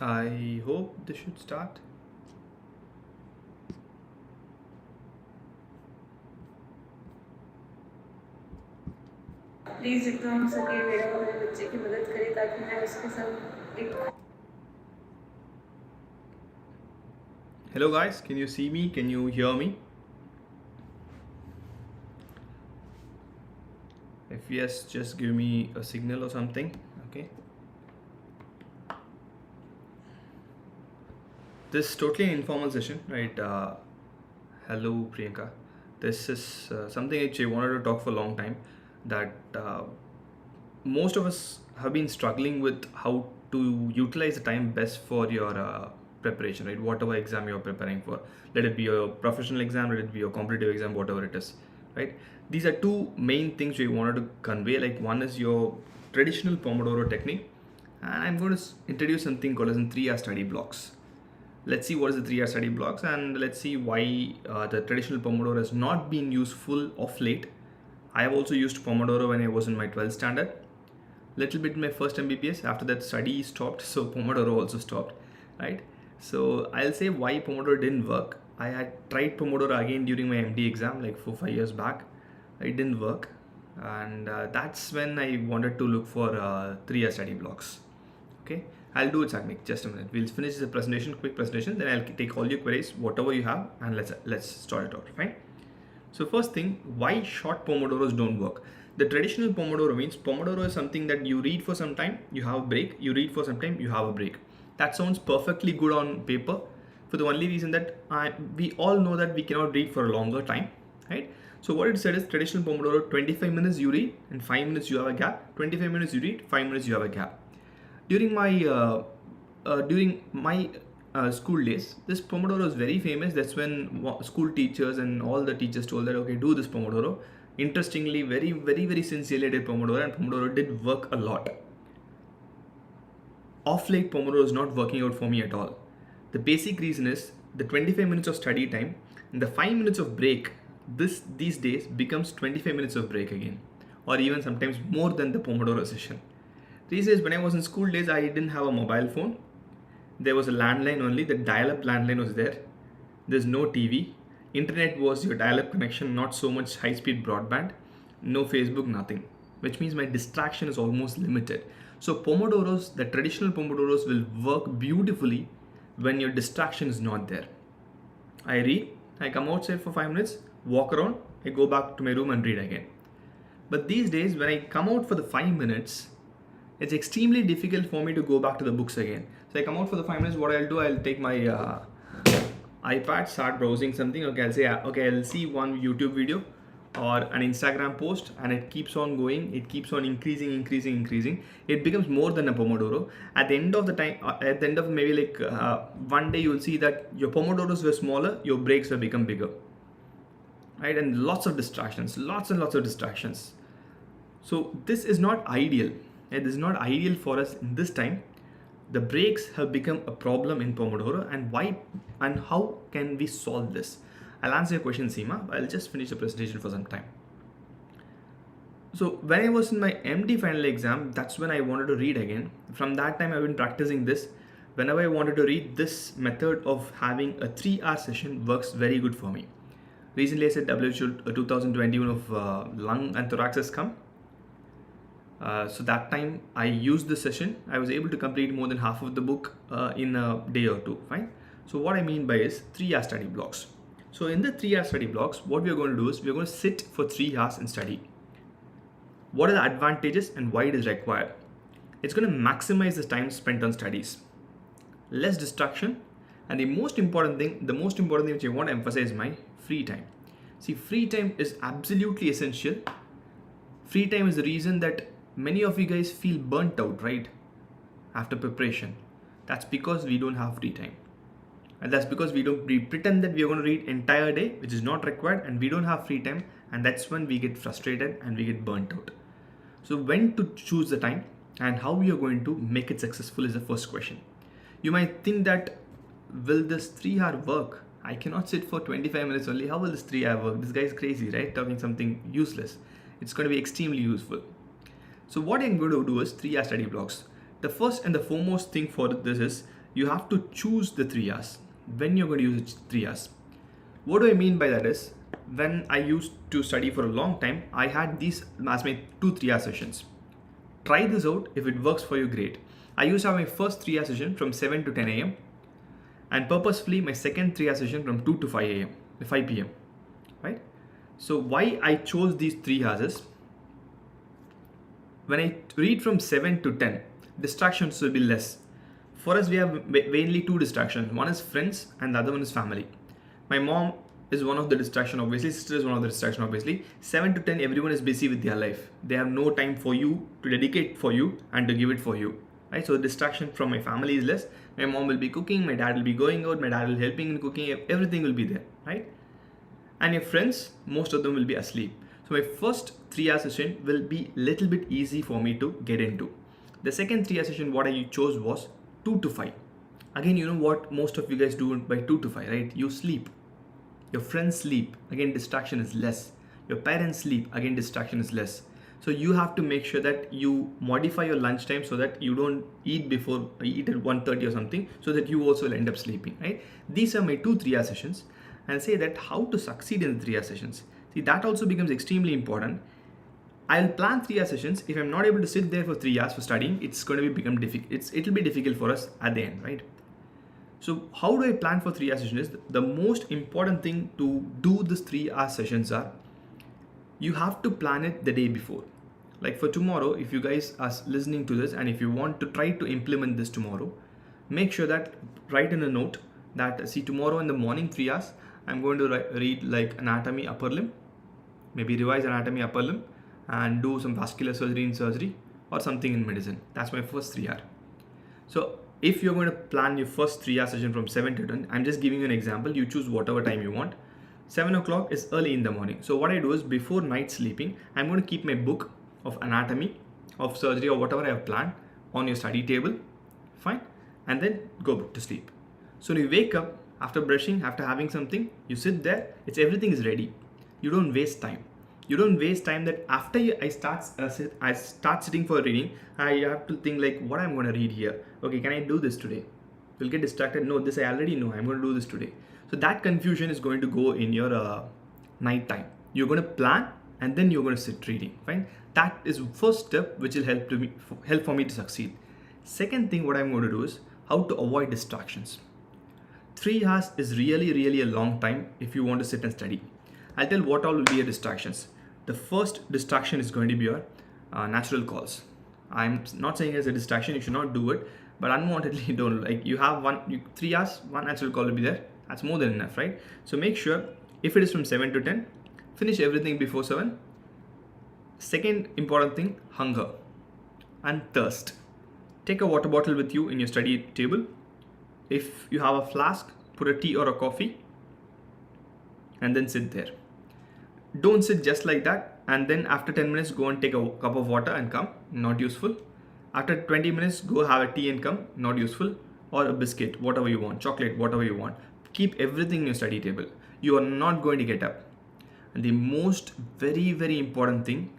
I hope this should start. Please जितना हो सके मेरा और मेरे बच्चे की मदद करें ताकि मैं उसके साथ एक Hello guys, can you see me? Can you hear me? If yes, just give me a signal or something. Okay. This is totally an informal session, right? Hello Priyanka. This is something which I wanted to talk for a long time. That most of us have been struggling with how to utilize the time best for your preparation, right? Whatever exam you're preparing for, let it be a professional exam, let it be a competitive exam, whatever it is, right? These are two main things we wanted to convey. Like one is your traditional Pomodoro technique, and I'm going to introduce something called as in 3-hour study blocks. Let's see what is the 3-hour study blocks, and let's see why the traditional Pomodoro has not been useful of late. I have also used Pomodoro when I was in my 12th standard. Little bit my first MBBS. After that, study stopped, so Pomodoro also stopped, right? So I'll say why Pomodoro didn't work. I had tried Pomodoro again during my MD exam, like 4-5 years back. It didn't work, and that's when I wanted to look for 3-hour study blocks. Okay, I'll do it, Sagnik. Just a minute. We'll finish the presentation, quick presentation. Then I'll take all your queries, whatever you have, and let's start it out. Fine. So first thing, why short Pomodoros don't work? The traditional Pomodoro means Pomodoro is something that you read for some time, you have a break, you read for some time, you have a break. That sounds perfectly good on paper, for the only reason that we all know that we cannot read for a longer time, right? So what it said is traditional Pomodoro, 25 minutes you read and 5 minutes you have a gap, 25 minutes you read, 5 minutes you have a gap. During my school days, this Pomodoro was very famous. That's when school teachers and all the teachers told that, okay, do this Pomodoro. Interestingly, very, very, very sincerely I did Pomodoro, and Pomodoro did work a lot. Off late, Pomodoro is not working out for me at all. The basic reason is the 25 minutes of study time and the 5 minutes of break. These days becomes 25 minutes of break again, or even sometimes more than the Pomodoro session. These days, when I was in school days, I didn't have a mobile phone. There was a landline only. The dial-up landline was there. There's no TV. Internet was your dial-up connection, not so much high-speed broadband. No Facebook, nothing. Which means my distraction is almost limited. So Pomodoros, the traditional Pomodoros will work beautifully when your distraction is not there. I read, I come outside for 5 minutes, walk around, I go back to my room and read again. But these days, when I come out for the 5 minutes, it's extremely difficult for me to go back to the books again. So I come out for the 5 minutes. What I'll do, I'll take my iPad, start browsing something. Okay, I'll say, okay, I'll see one YouTube video or an Instagram post, and it keeps on going. It keeps on increasing. It becomes more than a Pomodoro. At the end of the time, at the end of maybe like one day, you'll see that your Pomodoros were smaller, your breaks will become bigger, right? And lots of distractions, lots and lots of distractions. So this is not ideal. It is not ideal for us in this time. The breaks have become a problem in Pomodoro, and why and how can we solve this? I'll answer your question, Seema. I'll just finish the presentation for some time. So when I was in my MD final exam, that's when I wanted to read again. From that time, I've been practicing this. Whenever I wanted to read, this method of having a 3-hour session works very good for me. Recently, I said WHO 2021 of lung and thorax has come. So that time I used the session. I was able to complete more than half of the book in a day or two. Fine. So what I mean by is 3-hour study blocks. So in the 3-hour study blocks, what we are going to do is we are going to sit for 3 hours and study. What are the advantages and why it is required? It's going to maximize the time spent on studies. Less distraction, and the most important thing which I want to emphasize is my free time. See, free time is absolutely essential. Free time is the reason that many of you guys feel burnt out, right? After preparation. That's because we don't have free time. And that's because we pretend that we are going to read entire day, which is not required, and we don't have free time, and that's when we get frustrated and we get burnt out. So when to choose the time and how we are going to make it successful is the first question. You might think that, will this 3-hour work? I cannot sit for 25 minutes only. How will this 3-hour work? This guy is crazy, right? Talking something useless. It's going to be extremely useful. So what I'm going to do is 3-hour study blocks. The first and the foremost thing for this is you have to choose the 3 hours when you're going to use 3 hours. What do I mean by that is, when I used to study for a long time, I had these as my 2 3 hour sessions. Try this out. If it works for you, great. I used to have my first 3 hour session from 7 to 10 a.m. and purposefully my second 3 hour session from 2 to 5 a.m. 5 p.m. Right? So why I chose these 3 hours is, when I read from 7 to 10, distractions will be less. For us, we have mainly 2 distractions. One is friends and the other one is family. My mom is one of the distraction, obviously. Sister is one of the distraction, obviously. 7 to 10, everyone is busy with their life. They have no time for you to dedicate for you and to give it for you. Right? So the distraction from my family is less. My mom will be cooking, my dad will be going out, my dad will be helping in cooking, everything will be there, right? And your friends, most of them will be asleep. So my first 3 hour session will be little bit easy for me to get into. The second 3 hour session, what I chose was 2 to 5. Again, you know what most of you guys do by 2 to 5, right? You sleep. Your friends sleep. Again, distraction is less. Your parents sleep. Again, distraction is less. So you have to make sure that you modify your lunchtime so that you don't eat at 1:30 or something, so that you also will end up sleeping, right? These are my 2 3 hour sessions, and say that how to succeed in the 3 hour sessions. See, that also becomes extremely important. I'll plan 3 hour sessions. If I'm not able to sit there for 3 hours for studying, it's going to become difficult. It'll be difficult for us at the end, right? So how do I plan for 3 hour sessions? The most important thing to do this 3 hour sessions are, you have to plan it the day before. Like for tomorrow, if you guys are listening to this and if you want to try to implement this tomorrow, make sure that write in a note that, see, tomorrow in the morning 3 hours, I'm going to read like anatomy upper limb, maybe revise anatomy upper limb, and do some vascular surgery in surgery or something in medicine. That's my first 3 hour. So if you're going to plan your first 3 hour session from 7 to 10, I'm just giving you an example. You choose whatever time you want. 7 o'clock is early in the morning. So what I do is, before night sleeping, I'm going to keep my book of anatomy, of surgery, or whatever I have planned on your study table. Fine. And then go to sleep. So when you wake up after brushing, after having something, you sit there, everything is ready. You don't waste time. You don't waste time that after I start sitting for reading, I have to think like, what I'm going to read here. Okay, can I do this today? You'll get distracted. No, this I already know. I'm going to do this today. So that confusion is going to go in your night time. You're going to plan and then you're going to sit reading. Fine. That is first step which will help for me to succeed. Second thing, what I'm going to do is how to avoid distractions. 3 hours is really a long time if you want to sit and study. I'll tell what all will be your distractions. The first distraction is going to be your natural calls. I'm not saying as a distraction, you should not do it, but unwantedly don't. Like, you have 3 hours, one natural call will be there. That's more than enough, right? So make sure, if it is from 7 to 10, finish everything before 7. Second important thing, hunger and thirst. Take a water bottle with you in your study table. If you have a flask, put a tea or a coffee and then sit there. Don't sit just like that and then after 10 minutes go and take a cup of water and come. Not useful. After 20 minutes, go have a tea and come. Not useful. Or a biscuit, whatever you want, chocolate, whatever you want. Keep everything in your study table. You are not going to get up. And the most very important thing,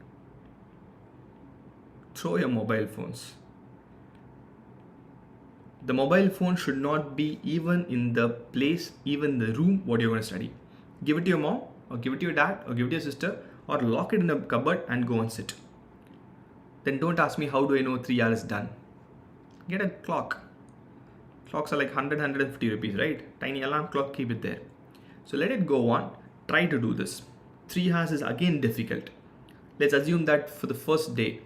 throw your mobile phones. The mobile phone should not be even in the place, even the room what you're going to study. Give it to your mom or give it to your dad or give it to your sister or lock it in a cupboard and go and sit. Then don't ask me how do I know 3 hours is done. Get a clock. Clocks are like 150 rupees, right? Tiny alarm clock, keep it there. So let it go on. Try to do this. 3 hours is again difficult. Let's assume that for the first day.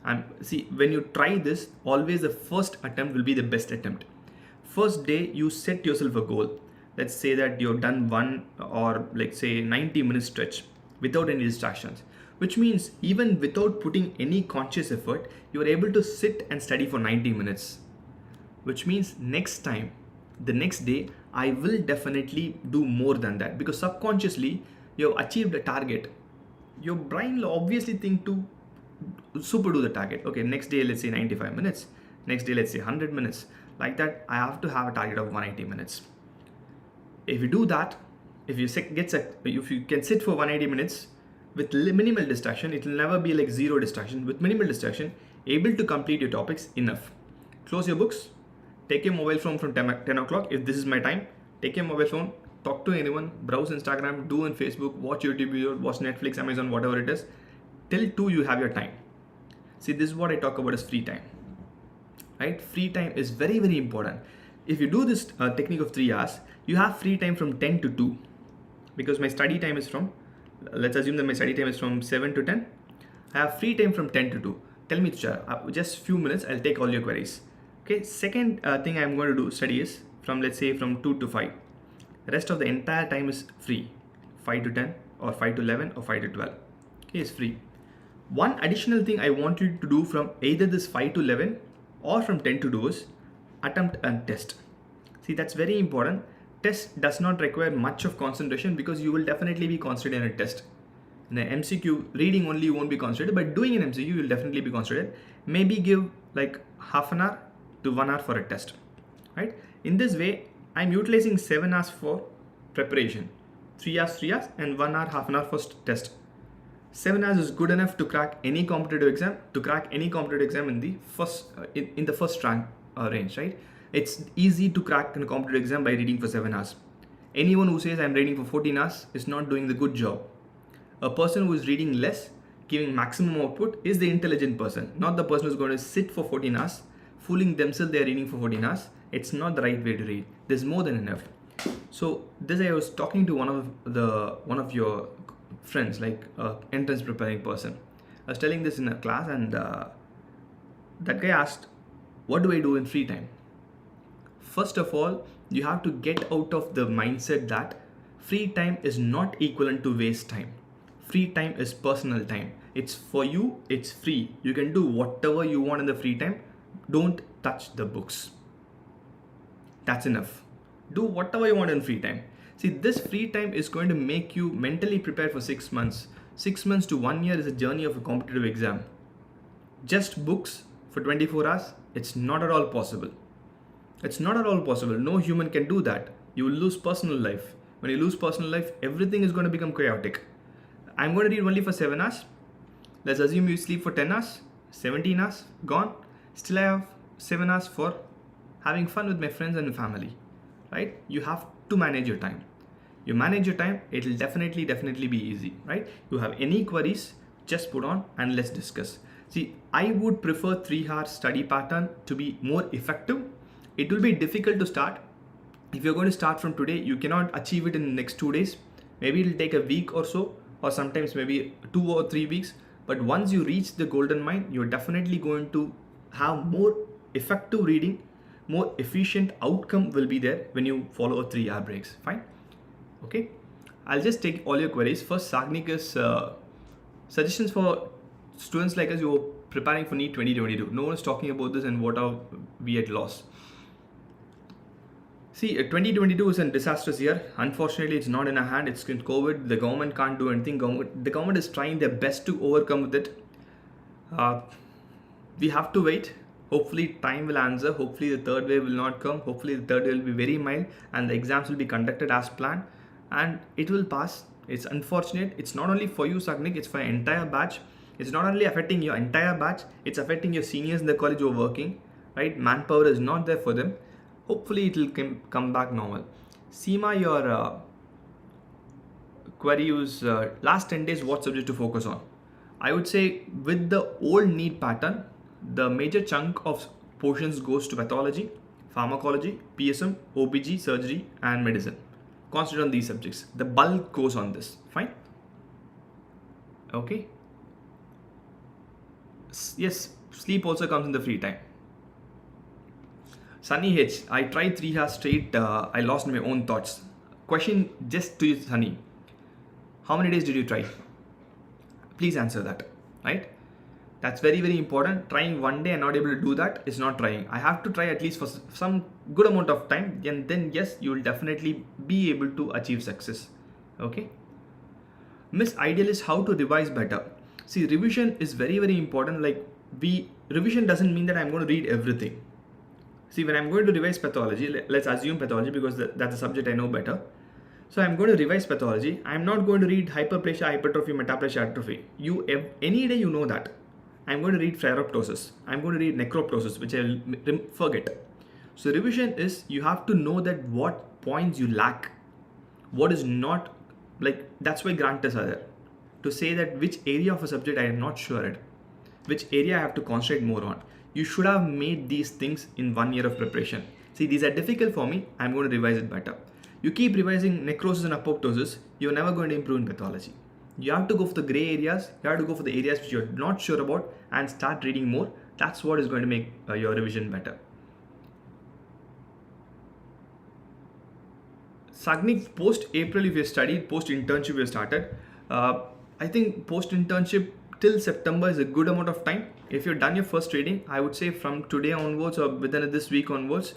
And see, when you try this, always the first attempt will be the best attempt. First day, you set yourself a goal. Let's say that you've done 1 or like say 90 minute stretch without any distractions, which means even without putting any conscious effort, you are able to sit and study for 90 minutes, which means next time, the next day, I will definitely do more than that, because subconsciously you have achieved a target. Your brain will obviously think to super do the target. Okay, next day, let's say 95 minutes. Next day, let's say 100 minutes. Like that, I have to have a target of 180 minutes. If you do that, if you can sit for 180 minutes with minimal distraction, it will never be like zero distraction. With minimal distraction, able to complete your topics enough. Close your books, Take your mobile phone from 10 o'clock. If this is my time, take your mobile phone, talk to anyone, browse Instagram, do on Facebook, watch YouTube video, watch Netflix, Amazon, whatever it is. Till 2 you have your time. See, this is what I talk about as free time. Right? Free time is very, very important. If you do this technique of 3 hours, you have free time from 10 to 2. Because my study time is from, let's assume that my study time is from 7 to 10. I have free time from 10 to 2. Tell me, Tushar, just few minutes, I'll take all your queries. Okay, second thing I'm going to do study is from, let's say, from 2 to 5. The rest of the entire time is free. 5 to 10 or 5 to 11 or 5 to 12. Okay, it's free. One additional thing I want you to do from either this 5 to 11 or from 10 to 2 is attempt and test. See, that's very important. Test does not require much of concentration because you will definitely be concentrated in a test. In the MCQ, reading only you won't be concentrated, but doing an MCQ, you will definitely be concentrated. Maybe give like half an hour to 1 hour for a test, right? In this way, I'm utilizing 7 hours for preparation, 3 hours, and 1 hour, half an hour for test. 7 hours is good enough to crack any competitive exam, in the first in the first rank range, right? It's easy to crack a competitive exam by reading for 7 hours. Anyone who says I'm reading for 14 hours is not doing the good job. A person who is reading less, giving maximum output, is the intelligent person, not the person who's going to sit for 14 hours, fooling themselves they're reading for 14 hours. It's not the right way to read. There's more than enough. So this, I was talking to one of your friends, like entrance preparing person. I was telling this in a class, and that guy asked, what do I do in free time? First of all, you have to get out of the mindset that free time is not equivalent to waste time. Free time is personal time. It's for you, it's free. You can do whatever you want in the free time. Don't touch the books. That's enough. Do whatever you want in free time. See, this free time is going to make you mentally prepare for 6 months. 6 months to 1 year is a journey of a competitive exam. Just books for 24 hours, it's not at all possible. It's not at all possible. No human can do that. You will lose personal life. When you lose personal life, everything is going to become chaotic. I'm going to read only for 7 hours. Let's assume you sleep for 10 hours, 17 hours, gone. Still I have 7 hours for having fun with my friends and family, right? You have to manage your time. You manage your time, it will definitely be easy, right? You have any queries, just put on and let's discuss. See, I would prefer 3-hour study pattern to be more effective. It will be difficult to start. If you're going to start from today, you cannot achieve it in the next 2 days. Maybe it'll take a week or so, or sometimes maybe 2 or 3 weeks. But once you reach the golden mine, you're definitely going to have more effective reading, more efficient outcome will be there when you follow a 3-hour breaks. Fine. Okay. I'll just take all your queries. First, Sagnika's suggestions for students like us who are preparing for NEET 2022. No one is talking about this and what are we at loss. See, 2022 is a disastrous year. Unfortunately, it's not in our hand. It's in COVID. The government can't do anything. The government is trying their best to overcome with it. We have to wait. Hopefully, time will answer. Hopefully, the third wave will not come. Hopefully, the third wave will be very mild and the exams will be conducted as planned and it will pass. It's unfortunate. It's not only for you, Sagnik. It's for your entire batch. It's not only affecting your entire batch. It's affecting your seniors in the college who are working. Right? Manpower is not there for them. Hopefully it will come back normal. Seema, your query is last 10 days what subject to focus on? I would say with the old NEET pattern, the major chunk of portions goes to pathology, pharmacology, PSM, OBG, surgery and medicine. Concentrate on these subjects. The bulk goes on this. Fine. Okay. Yes, sleep also comes in the free time. Sunny H, I tried 3 hours straight. I lost my own thoughts. Question just to you, Sunny. How many days did you try? Please answer that, right? That's very, very important. Trying one day and not able to do that is not trying. I have to try at least for some good amount of time, and then yes, you will definitely be able to achieve success. Okay. Miss Idealist, how to revise better? See, revision is very, very important. Like revision doesn't mean that I'm going to read everything. See, when I'm going to revise pathology, let's assume pathology because that's a subject I know better. So I'm going to revise pathology. I'm not going to read hyperplasia, hypertrophy, metaplasia, atrophy. Any day you know that. I'm going to read pharoptosis. I'm going to read necroptosis, which I'll forget. So revision is, you have to know that what points you lack, what is not, like that's why grant tests are there, to say that which area of a subject I am not sure at, which area I have to concentrate more on. You should have made these things in 1 year of preparation. See, these are difficult for me, I'm going to revise it better. You keep revising necrosis and apoptosis, you're never going to improve in pathology. You have to go for the gray areas, you have to go for the areas which you're not sure about and start reading more. That's what is going to make your revision better. Sagnik, post April, if you studied, post internship you started, I think post internship till September is a good amount of time. If you've done your first reading, I would say from today onwards or within this week onwards,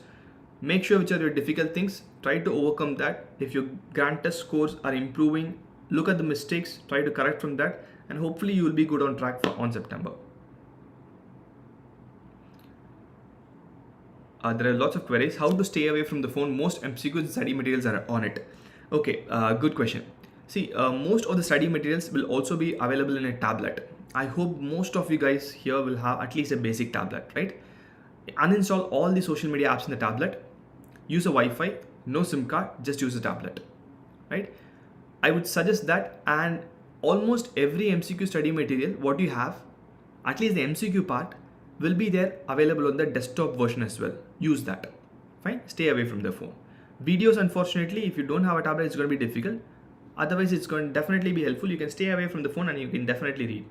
make sure which are your difficult things, try to overcome that. If your grant test scores are improving, look at the mistakes, try to correct from that, and hopefully you will be good on track on September. There are lots of queries. How to stay away from the phone? Most MCQs and study materials are on it. Okay, good question. See, most of the study materials will also be available in a tablet. I hope most of you guys here will have at least a basic tablet, right? Uninstall all the social media apps in the tablet. Use a Wi-Fi, no SIM card, just use a tablet, right? I would suggest that, and almost every MCQ study material, what you have, at least the MCQ part, will be there available on the desktop version as well. Use that. Fine, stay away from the phone. Videos, unfortunately, if you don't have a tablet, it's going to be difficult. Otherwise, it's going to definitely be helpful. You can stay away from the phone and you can definitely read.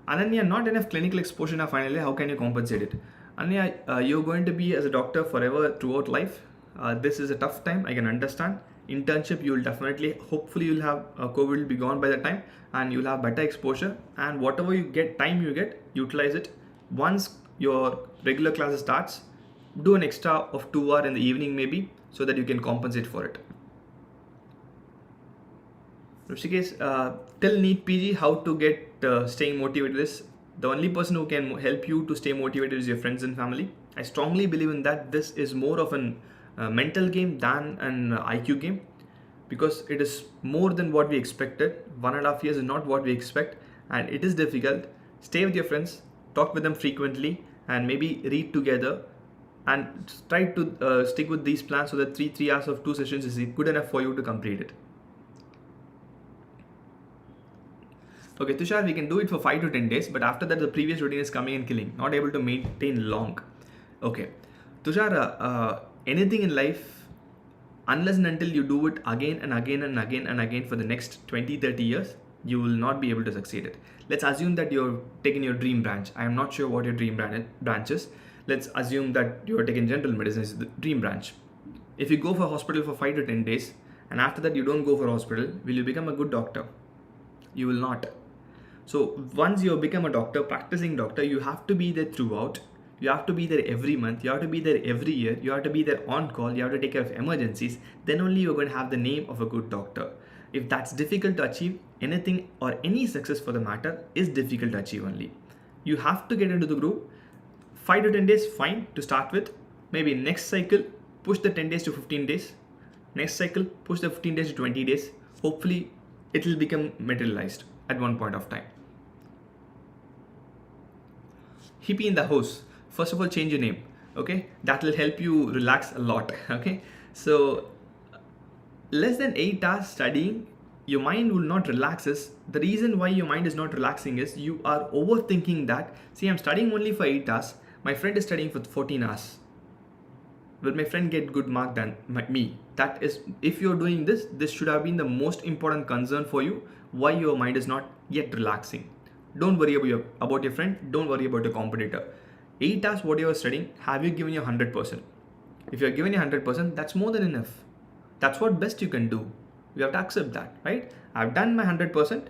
Ananya, not enough clinical exposure now finally, how can you compensate it? Ananya, you're going to be as a doctor forever throughout life. This is a tough time, I can understand. Internship, you will definitely, hopefully you'll have, COVID will be gone by the time and you'll have better exposure, and whatever you get, time you get, utilize it. Once your regular classes starts, do an extra of 2 hours in the evening maybe, so that you can compensate for it. Rishikesh, till NEET PG, how to get staying motivated is, the only person who can help you to stay motivated is your friends and family. I strongly believe in that. This is more of an mental game than an IQ game, because it is more than what we expected. 1.5 years is not what we expect, and it is difficult. Stay with your friends, talk with them frequently, and maybe read together, and try to stick with these plans so that 3 hours of 2 sessions is good enough for you to complete it. Okay, Tushar, we can do it for 5 to 10 days, but after that the previous routine is coming and killing, not able to maintain long. Okay, Tushar, anything in life, unless and until you do it again and again and again and again for the next 20-30 years, you will not be able to succeed it. Let's assume that you're taking your dream branch. I am not sure what your dream branch is. Let's assume that you're taking general medicine is the dream branch. If you go for hospital for 5 to 10 days, and after that you don't go for hospital, will you become a good doctor? You will not. So once you become a doctor, practicing doctor, you have to be there throughout. You have to be there every month. You have to be there every year. You have to be there on call. You have to take care of emergencies. Then only you're going to have the name of a good doctor. If that's difficult to achieve, anything or any success for the matter is difficult to achieve only. You have to get into the group. 5 to 10 days, fine to start with. Maybe next cycle, push the 10 days to 15 days. Next cycle, push the 15 days to 20 days. Hopefully, it will become materialized at one point of time. Hippie in the house. First of all, change your name. Okay, that will help you relax a lot. Okay, so less than 8 hours studying, your mind will not relax. The reason why your mind is not relaxing is you are overthinking that. See, I'm studying only for 8 hours. My friend is studying for 14 hours. Will my friend get good mark than me? That is, if you're doing this, this should have been the most important concern for you. Why your mind is not yet relaxing. Don't worry about your friend. Don't worry about your competitor. 8 hours what you are studying, have you given your 100%? If you are giving your 100%, that's more than enough. That's what best you can do. You have to accept that, right? I've done my 100%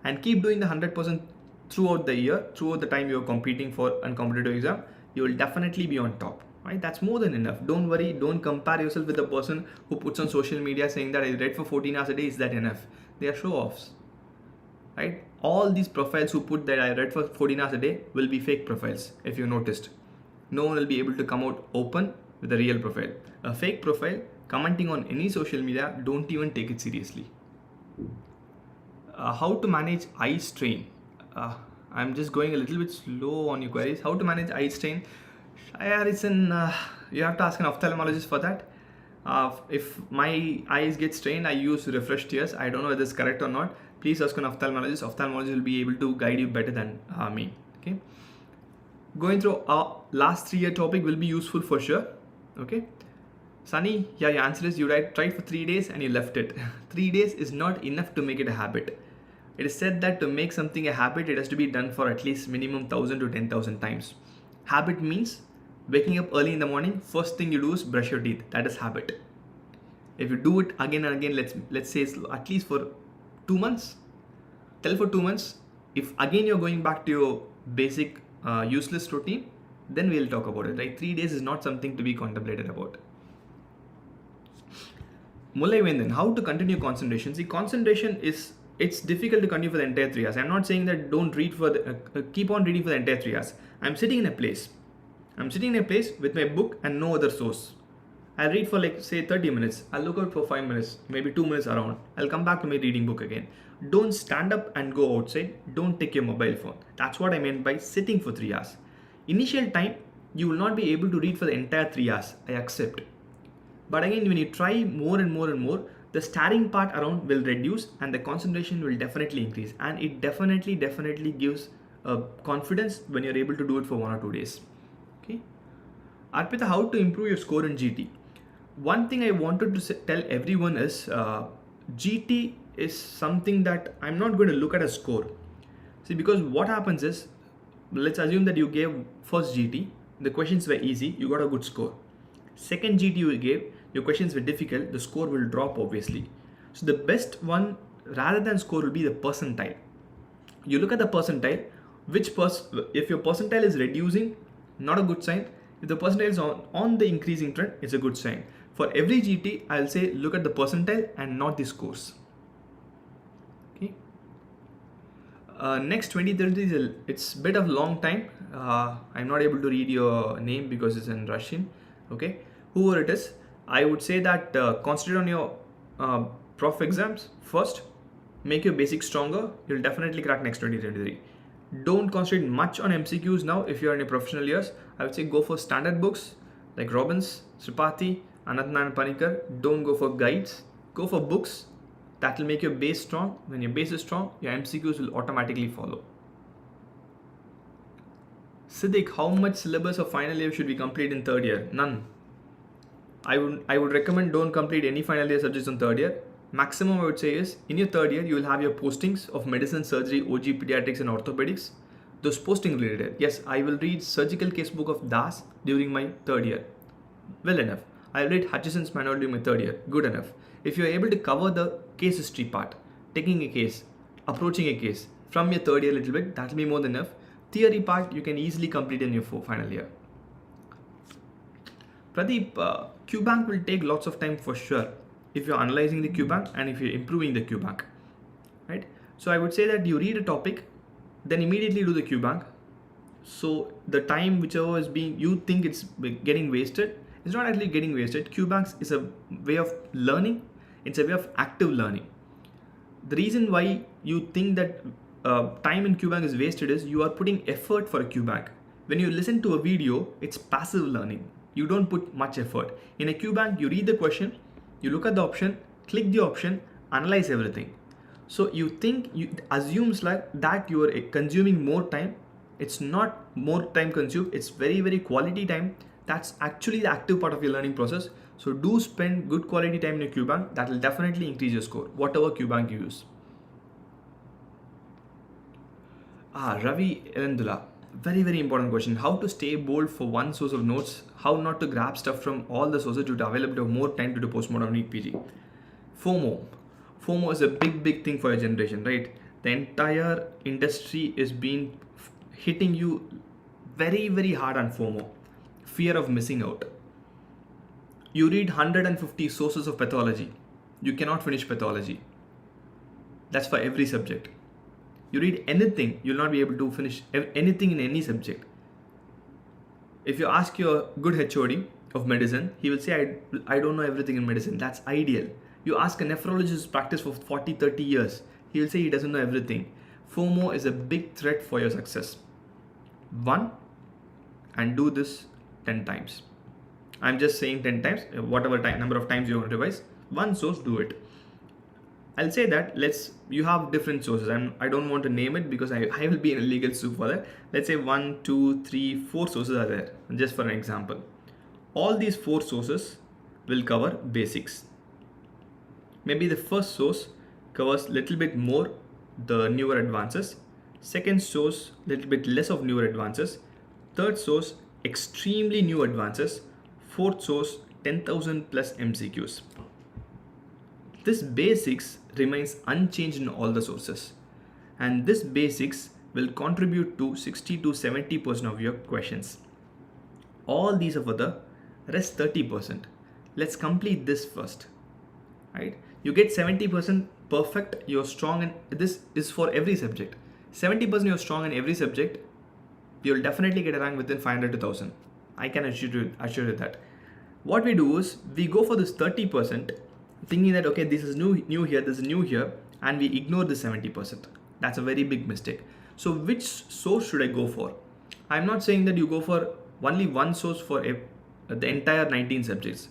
and keep doing the 100% throughout the year, throughout the time you're competing for a competitive exam, you will definitely be on top, right? That's more than enough. Don't worry, don't compare yourself with the person who puts on social media saying that I read for 14 hours a day, is that enough? They are show-offs, right? All these profiles who put that I read for 14 hours a day will be fake profiles. If you noticed, no one will be able to come out open with a real profile. A fake profile commenting on any social media, don't even take it seriously. How to manage eye strain? I'm just going a little bit slow on your queries. How to manage eye strain? Yeah, listen, you have to ask an ophthalmologist for that. If my eyes get strained, I use refresh tears. I don't know whether it's correct or not. Please ask an ophthalmologist. Ophthalmologist will be able to guide you better than me. Okay. Going through our last 3 year topic will be useful for sure. Okay. Sunny, yeah, your answer is you tried for 3 days and you left it. 3 days is not enough to make it a habit. It is said that to make something a habit, it has to be done for at least minimum 1000 to 10,000 times. Habit means waking up early in the morning, first thing you do is brush your teeth. That is habit. If you do it again and again, let's say it's at least for 2 months, tell for 2 months. If again you're going back to your basic useless routine, then we'll talk about it. Right? 3 days is not something to be contemplated about. Mulai Vendan, how to continue concentration? See, concentration it's difficult to continue for the entire 3 hours. I'm not saying that don't read for the keep on reading for the entire 3 hours. I'm sitting in a place with my book and no other source. I'll read for like say 30 minutes. I'll look out for 5 minutes, maybe 2 minutes around. I'll come back to my reading book again. Don't stand up and go outside. Don't take your mobile phone. That's what I meant by sitting for 3 hours. Initial time, you will not be able to read for the entire 3 hours. I accept. But again, when you try more and more and more, the staring part around will reduce and the concentration will definitely increase. And it definitely gives confidence when you're able to do it for 1 or 2 days. Okay. Arpita, how to improve your score in GT? One thing I wanted to tell everyone is GT is something that I'm not going to look at a score. See, because what happens is, let's assume that you gave first GT, the questions were easy, you got a good score. Second GT you gave, your questions were difficult, the score will drop obviously. So the best one rather than score will be the percentile. You look at the percentile, if your percentile is reducing, not a good sign. If the percentile is on the increasing trend, it's a good sign. For every GT, I'll say look at the percentile and not the scores. Okay. Next 2030 it's a bit of a long time. I'm not able to read your name because it's in Russian. Okay. Whoever it is, I would say that concentrate on your prof exams first. Make your basics stronger. You'll definitely crack next 2023. Don't concentrate much on MCQs now if you're in your professional years. I would say go for standard books like Robbins, Sripati, Ananthan and Panikar. Don't go for guides. Go for books. That will make your base strong. When your base is strong, your MCQs will automatically follow. Siddiq, how much syllabus of final year should we complete in third year? None. I would recommend don't complete any final year subjects in third year. Maximum I would say is in your third year you will have your postings of medicine, surgery, OG, pediatrics and orthopedics. Those posting related. Yes, I will read surgical casebook of Das during my third year. Well enough. I will read Hutchison's manual during my third year. Good enough. If you are able to cover the case history part, taking a case, approaching a case from your third year a little bit, that will be more than enough. Theory part you can easily complete in your final year. Pradeep, QBank will take lots of time for sure if you're analyzing the QBank and if you're improving the QBank, right? So I would say that you read a topic, then immediately do the QBank. So the time whichever is being, you think it's getting wasted, it's not actually getting wasted. QBanks is a way of learning. It's a way of active learning. The reason why you think that time in QBank is wasted is you are putting effort for a QBank. When you listen to a video, it's passive learning. You don't put much effort. In a QBank, you read the question, you look at the option, click the option, analyze everything. So you think, you assumes like that you are consuming more time. It's not more time consumed. It's very, very quality time. That's actually the active part of your learning process. So do spend good quality time in your QBank. That will definitely increase your score, whatever QBank you use. Ravi Elendula. Very, very important question. How to stay bold for one source of notes? How not to grab stuff from all the sources to available to have more time to do postmortem NEET PG? Fomo. FOMO is a big, big thing for your generation, right? The entire industry is hitting you very, very hard on FOMO. Fear of missing out. You read 150 sources of pathology. You cannot finish pathology. That's for every subject. You read anything, you'll not be able to finish anything in any subject. If you ask your good HOD of medicine, he will say, I don't know everything in medicine. That's ideal. You ask a nephrologist practice for 40, 30 years, he will say he doesn't know everything. FOMO is a big threat for your success. One, and do this 10 times. I'm just saying 10 times, whatever number of times you want to revise, one source, do it. I'll say that you have different sources, and I don't want to name it because I will be in a legal suit for that. Let's say 1, 2, 3, 4 sources are there, just for an example. All these 4 sources will cover basics. Maybe the first source covers little bit more the newer advances. Second source, little bit less of newer advances. Third source, extremely new advances. Fourth source, 10,000 plus MCQs. This basics remains unchanged in all the sources, and this basics will contribute to 60 to 70% of your questions. All these are for the rest 30%. Let's complete this first, right? You get 70% perfect, you're strong, and this is for every subject. 70% you're strong in every subject, you'll definitely get a rank within 500 to 1000. I can assure you that. What we do is we go for this 30%, thinking that okay, this is new here, this is new here, and we ignore the 70%. That's a very big mistake. So which source should I go for? I'm not saying that you go for only one source for the entire 19 subjects.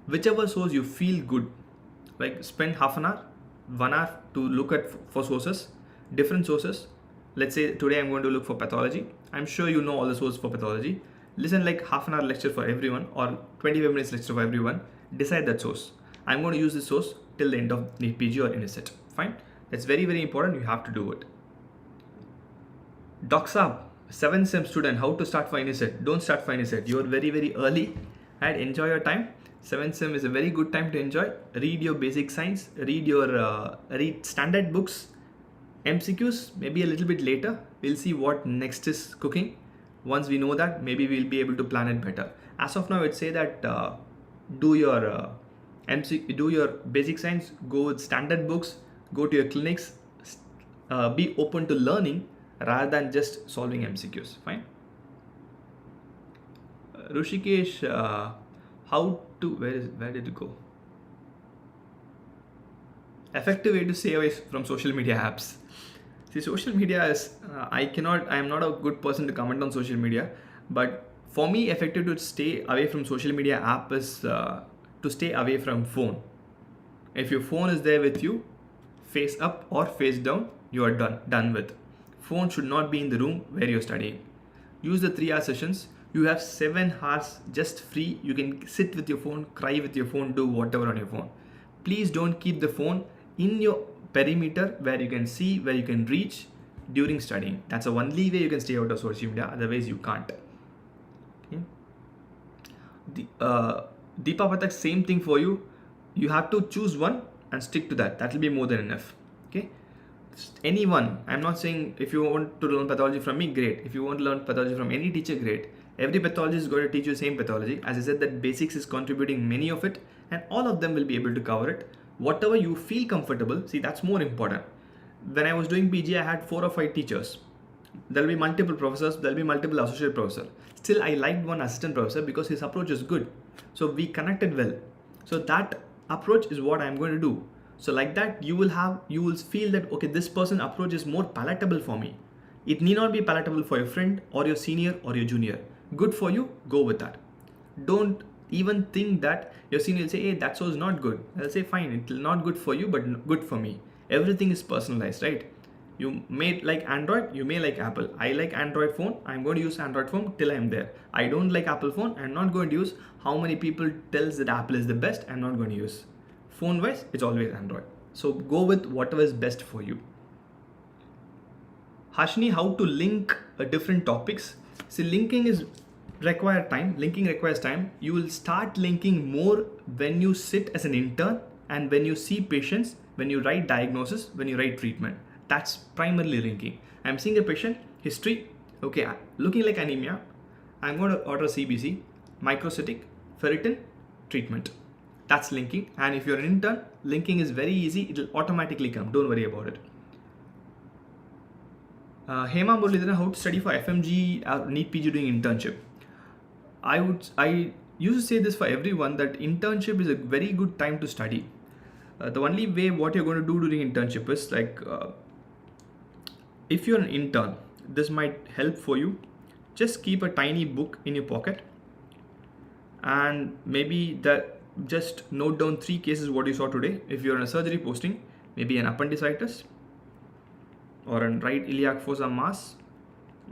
Whichever source you feel good, like spend half an hour, 1 hour to look at for sources, different sources. Let's say today I'm going to look for pathology. I'm sure you know all the sources for pathology. Listen like half an hour lecture for everyone or 25 minutes lecture for everyone. Decide that source. I'm going to use this source till the end of NEET PG or NSET. Fine. That's very, very important. You have to do it. Docsab, 7th sem student, how to start for NSET? Don't start for NSET. You're very, very early and enjoy your time. 7th sem is a very good time to enjoy. Read your basic science, read standard books, MCQs, maybe a little bit later. We'll see what next is cooking. Once we know that, maybe we'll be able to plan it better. As of now, I'd say that do your basic science, go with standard books, go to your clinics, be open to learning rather than just solving MCQs. Fine. Rushikesh, where did it go? Effective way to stay away from social media apps. See, social media is, I am not a good person to comment on social media, but for me, effective to stay away from social media app is to stay away from phone. If your phone is there with you, face up or face down, you are done with. Phone should not be in the room where you're studying. Use the 3-hour sessions. You have 7 hours just free. You can sit with your phone, cry with your phone, do whatever on your phone. Please don't keep the phone in your perimeter where you can see, where you can reach during studying. That's the only way you can stay out of social media. Otherwise, you can't. Okay. Deepa Patak, same thing for you. You have to choose one and stick to that. That will be more than enough. Okay. Anyone, I'm not saying if you want to learn pathology from me, great. If you want to learn pathology from any teacher, great. Every pathologist is going to teach you the same pathology. As I said, that basics is contributing many of it, and all of them will be able to cover it. Whatever you feel comfortable, see, that's more important. When I was doing PG, I had 4 or 5 teachers. There will be multiple professors, there will be multiple associate professors. Still, I liked one assistant professor because his approach is good. So we connected well. So that approach is what I'm going to do. So like that, you will feel that, okay, this person approach is more palatable for me. It need not be palatable for your friend or your senior or your junior. Good for you, go with that. Don't even think that your senior will say, hey, that source is not good. I'll say, fine, it's not good for you, but good for me. Everything is personalized, right? You may like Android, you may like Apple. I like Android phone. I'm going to use Android phone till I'm there. I don't like Apple phone. I'm not going to use how many people tells that Apple is the best. I'm not going to use. Phone wise, it's always Android. So go with whatever is best for you. Hashni, how to link different topics? See, linking requires time. You will start linking more when you sit as an intern and when you see patients, when you write diagnosis, when you write treatment. That's primarily linking. I'm seeing a patient, history, okay, looking like anemia. I'm going to order CBC, microcytic, ferritin, treatment. That's linking. And if you're an intern, linking is very easy. It'll automatically come. Don't worry about it. Hema Muralidharan, how to study for FMG or NEET PG doing internship? I used to say this for everyone that internship is a very good time to study. The only way what you're going to do during internship is like, if you're an intern, this might help for you. Just keep a tiny book in your pocket. and maybe that just note down 3 cases what you saw today. If you're in a surgery posting, maybe an appendicitis or a right iliac fossa mass,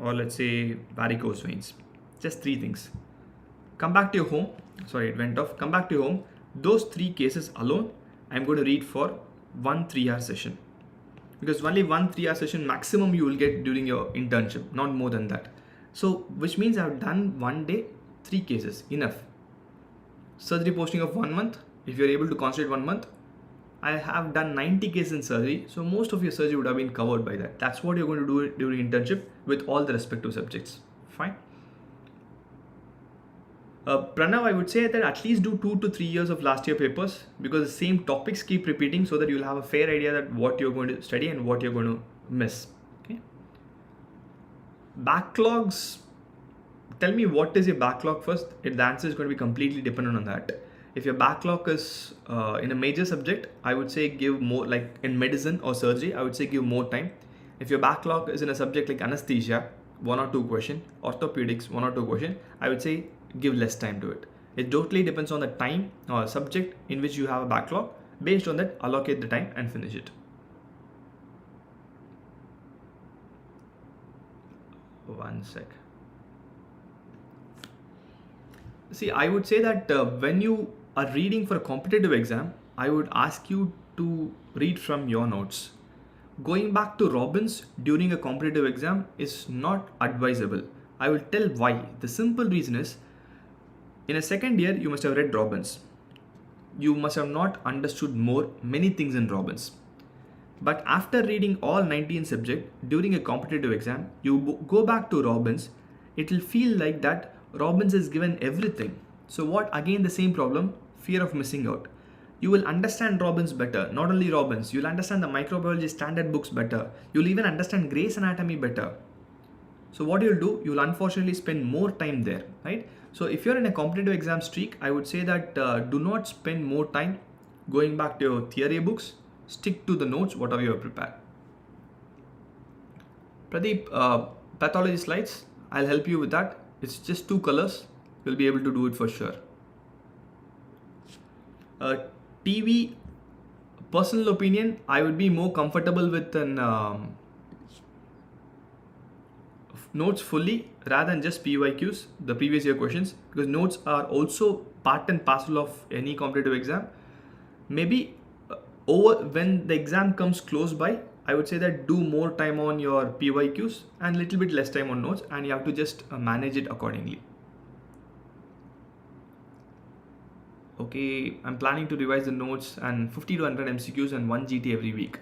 or let's say varicose veins. Just 3 things. Come back to your home. Sorry, it went off. Come back to your home. Those 3 cases alone, I'm going to read for 1 3-hour session, because only 1 3-hour session maximum you will get during your internship, not more than that. So which means I've done one day 3 cases, enough. Surgery posting of 1 month, if you're able to concentrate 1 month, I have done 90 cases in surgery, so most of your surgery would have been covered by that. That's what you're going to do during internship with all the respective subjects. Fine. Pranav, I would say that at least do 2 to 3 years of last year papers, because the same topics keep repeating, so that you'll have a fair idea that what you're going to study and what you're going to miss. Okay. Backlogs. Tell me what is your backlog first. The answer is going to be completely dependent on that. If your backlog is in a major subject, I would say give more, like in medicine or surgery, I would say give more time. If your backlog is in a subject like anesthesia, 1 or 2 question, orthopedics, 1 or 2 question, I would say give less time to it. It totally depends on the time or subject in which you have a backlog. Based on that, allocate the time and finish it. One sec. See, I would say that when you are reading for a competitive exam, I would ask you to read from your notes. Going back to Robbins during a competitive exam is not advisable. I will tell why. The simple reason is, in a second year, you must have read Robbins. You must have not understood many things in Robbins. But after reading all 19 subjects during a competitive exam, you go back to Robbins, it will feel like that Robbins has given everything. So what? Again, the same problem, fear of missing out. You will understand Robbins better. Not only Robbins, you'll understand the microbiology standard books better. You'll even understand Gray's Anatomy better. So what you'll do, you'll unfortunately spend more time there, right? So if you're in a competitive exam streak, I would say that do not spend more time going back to your theory books. Stick to the notes, whatever you have prepared. Pradeep, pathology slides, I'll help you with that. It's just 2 colors. You'll be able to do it for sure. TV, personal opinion, I would be more comfortable with an notes fully rather than just PYQs, the previous year questions, because notes are also part and parcel of any competitive exam. Maybe when the exam comes close by, I would say that do more time on your PYQs and little bit less time on notes, and you have to just manage it accordingly. Okay, I'm planning to revise the notes and 50 to 100 MCQs and 1 GT every week.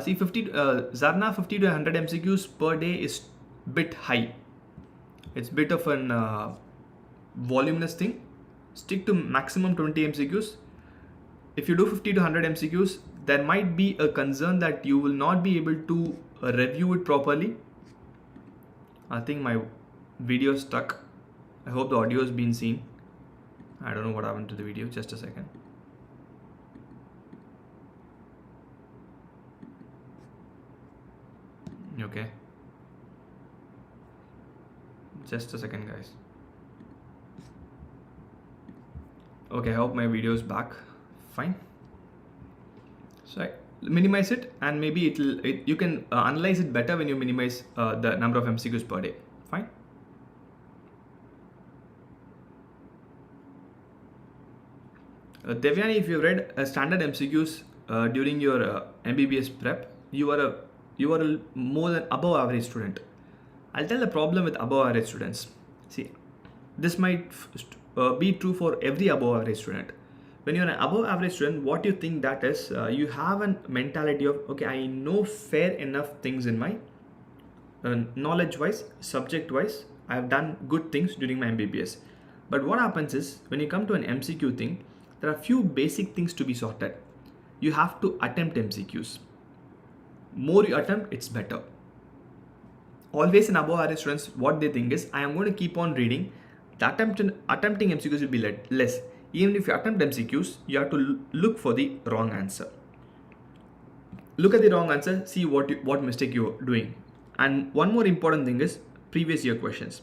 See, Zarna, 50 to 100 MCQs per day is bit high. It's bit of an voluminous thing. Stick to maximum 20 MCQs. If you do 50 to 100 MCQs, there might be a concern that you will not be able to review it properly. I think my video is stuck. I hope the audio has been seen. I don't know what happened to the video. Just a second. Okay. Just a second, guys. Okay, I hope my video is back. Fine. So I minimize it, and maybe you can analyze it better when you minimize the number of MCQs per day. Fine. Devyani, if you've read standard MCQs during your MBBS prep, you are more than above average student. I'll tell the problem with above average students. See, this might be true for every above average student. When you're an above average student, what you think that is, you have a mentality of, okay, I know fair enough things in my knowledge wise, subject wise, I have done good things during my MBBS. But what happens is, when you come to an MCQ thing, there are few basic things to be sorted. You have to attempt MCQs. More you attempt, it's better. Always in above average students, what they think is, I am going to keep on reading. The attempting MCQs will be less. Even if you attempt MCQs, you have to look for the wrong answer. Look at the wrong answer, see what mistake you're doing. And one more important thing is previous year questions.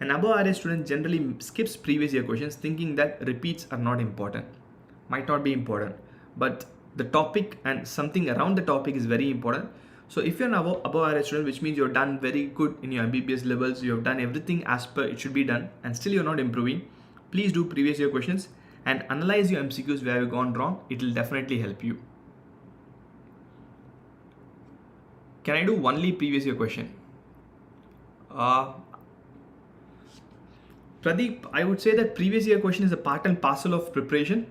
An above average student generally skips previous year questions thinking that repeats are not important. Might not be important, but the topic and something around the topic is very important. So if you're an above average student, which means you've done very good in your MBBS levels, you have done everything as per it should be done, and still you're not improving, please do previous year questions and analyze your MCQs where you've gone wrong. It will definitely help you. Can I do only previous year question? Pradeep, I would say that previous year question is a part and parcel of preparation.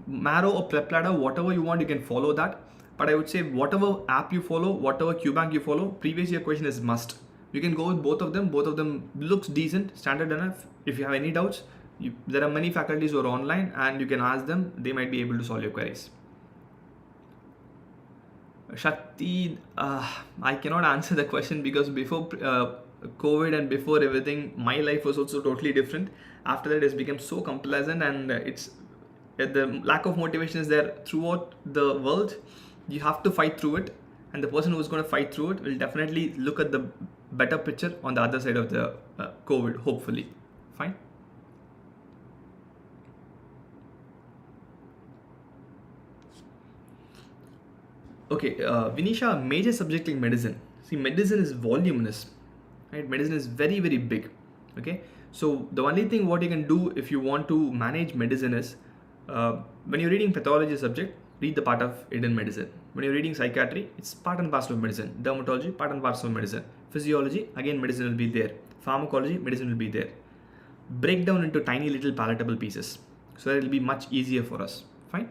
Marrow or prep ladder, whatever you want, you can follow that. But I would say whatever app you follow, whatever QBank you follow, previous year question is must. You can go with both of them. Both of them looks decent, standard enough. If you have any doubts, there are many faculties who are online and you can ask them. They might be able to solve your queries. Shakti, I cannot answer the question because before COVID and before everything, my life was also totally different. After that, it's become so complacent, and the lack of motivation is there throughout the world. You have to fight through it, and the person who's going to fight through it will definitely look at the better picture on the other side of the COVID, hopefully. Fine. Okay, Vinisha, major subject like medicine. See, medicine is voluminous, right? Medicine is very, very big. Okay, so the only thing what you can do if you want to manage medicine is when you're reading pathology subject, read the part of it in medicine. When you're reading psychiatry, it's part and parcel of medicine. Dermatology, part and parcel of medicine. Physiology, again, medicine will be there. Pharmacology, medicine will be there. Break down into tiny little palatable pieces so that it will be much easier for us. Fine.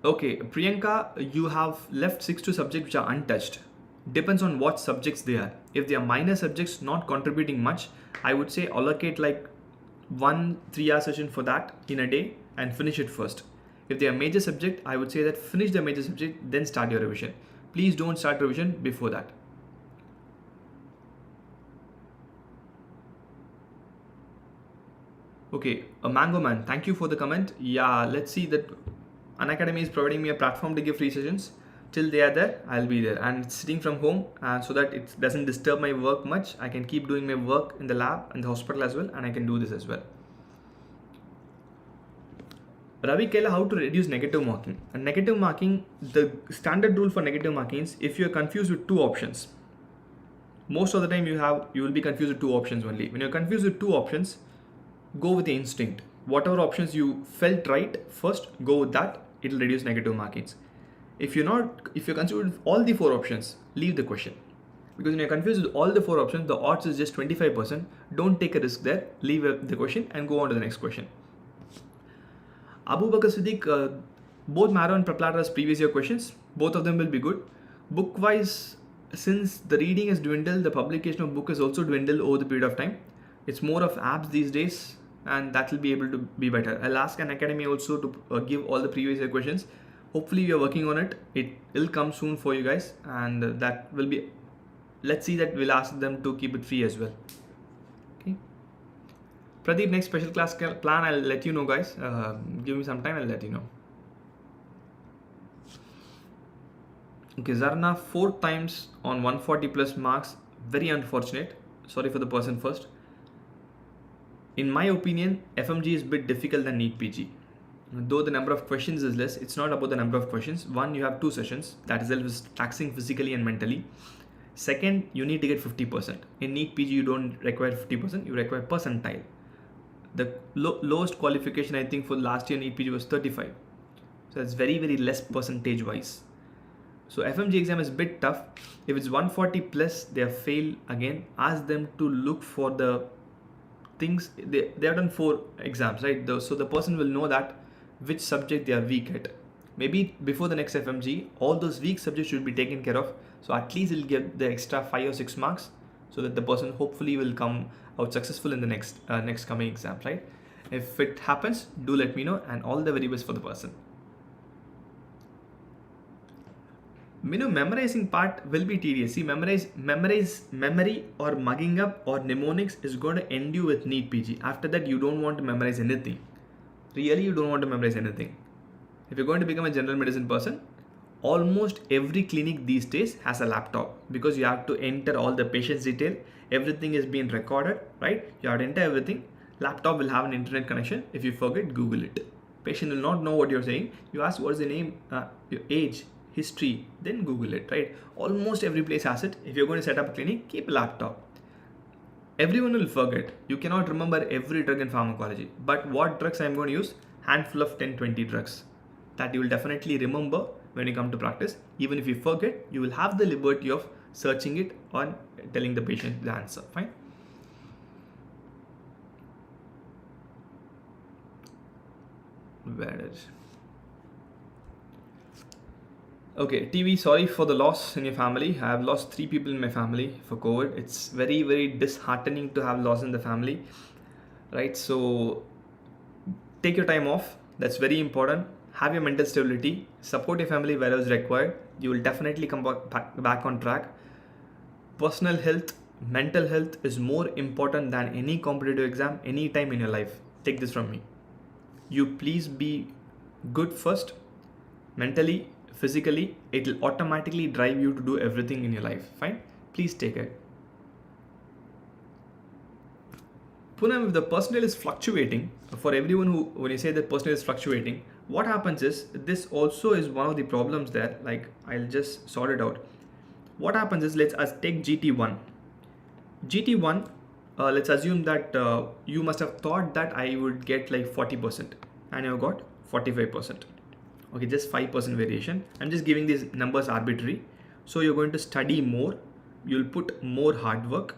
Okay, Priyanka, you have left 6 subjects which are untouched. Depends on what subjects they are. If they are minor subjects not contributing much, I would say allocate like 1 3-hour session for that in a day and finish it first. If they are major subject, I would say that finish the major subject, then start your revision. Please don't start revision before that. Okay, a Mango Man, thank you for the comment. Yeah, let's see that Unacademy is providing me a platform to give free sessions. Till they are there, I'll be there, and it's sitting from home, so that it doesn't disturb my work much. I can keep doing my work in the lab and the hospital as well, and I can do this as well. Ravi Kela, how to reduce negative marking? And negative marking, the standard rule for negative marking is if you're confused with 2 options. Most of the time you will be confused with 2 options only. When you're confused with 2 options, go with the instinct. Whatever options you felt right first, go with that. It'll reduce negative markings. If you're confused with all the 4 options, leave the question. Because when you're confused with all the 4 options, the odds is just 25%. Don't take a risk there. Leave the question and go on to the next question. Abu Bakr Siddiq, both Marrow and Preplatter's previous year questions, both of them will be good. Book wise, since the reading has dwindled, the publication of book has also dwindled over the period of time. It's more of apps these days, and that will be able to be better. I'll ask Unacademy also to give all the previous year questions. Hopefully we are working on it. It will come soon for you guys, and that will be, let's see that we'll ask them to keep it free as well. Okay. Pradeep, next special class plan, I'll let you know, guys. Give me some time, I'll let you know. Okay, Zarna, 4 times on 140 plus marks. Very unfortunate. Sorry for the person first. In my opinion, FMG is a bit difficult than NEET PG. Though the number of questions is less, it's not about the number of questions. One, you have 2 sessions. That itself is taxing physically and mentally. Second, you need to get 50%. In NEET PG, you don't require 50%, you require percentile. The lowest qualification, I think, for last year NEET PG was 35. So it's very, very less percentage wise. So FMG exam is a bit tough. If it's 140 plus, they have failed again. Ask them to look for the things. They have done 4 exams, right? So the person will know that which subject they are weak at. Maybe before the next FMG, all those weak subjects should be taken care of. So at least it'll get the extra 5 or 6 marks, so that the person hopefully will come out successful in the next coming exam, right? If it happens, do let me know, and all the very best for the person. Memorizing part will be tedious. See, memory or mugging up or mnemonics is going to end you with NEET PG. After that, you don't want to memorize anything. Really, you don't want to memorize anything. If you're going to become a general medicine person, almost every clinic these days has a laptop, because you have to enter all the patient's detail. Everything is being recorded, right? You have to enter everything. Laptop will have an internet connection. If you forget, Google it. Patient will not know what you're saying. You ask what's the name, your age, history, then Google it, right? Almost every place has it. If you're going to set up a clinic, keep a laptop. Everyone will forget. You cannot remember every drug in pharmacology. But what drugs I'm going to use? Handful of 10-20 drugs that you will definitely remember when you come to practice. Even if you forget, you will have the liberty of searching it or telling the patient the answer. Fine. Where is? Okay, TV, sorry for the loss in your family. I have lost 3 people in my family for COVID. It's very, very disheartening to have loss in the family, right? So take your time off. That's very important. Have your mental stability. Support your family wherever is required. You will definitely come back on track. Personal health, mental health is more important than any competitive exam any time in your life. Take this from me. You please be good first, mentally, physically. It will automatically drive you to do everything in your life. Fine? Please take it. Poonam, if the percentile is fluctuating, for everyone who, when you say that percentile is fluctuating, what happens is, this also is one of the problems there. Like, I'll just sort it out. What happens is, let's take GT1. GT1, let's assume that you must have thought that I would get like 40% and you got 45%. Okay, just 5% variation. I'm just giving these numbers arbitrary. So you're going to study more. You'll put more hard work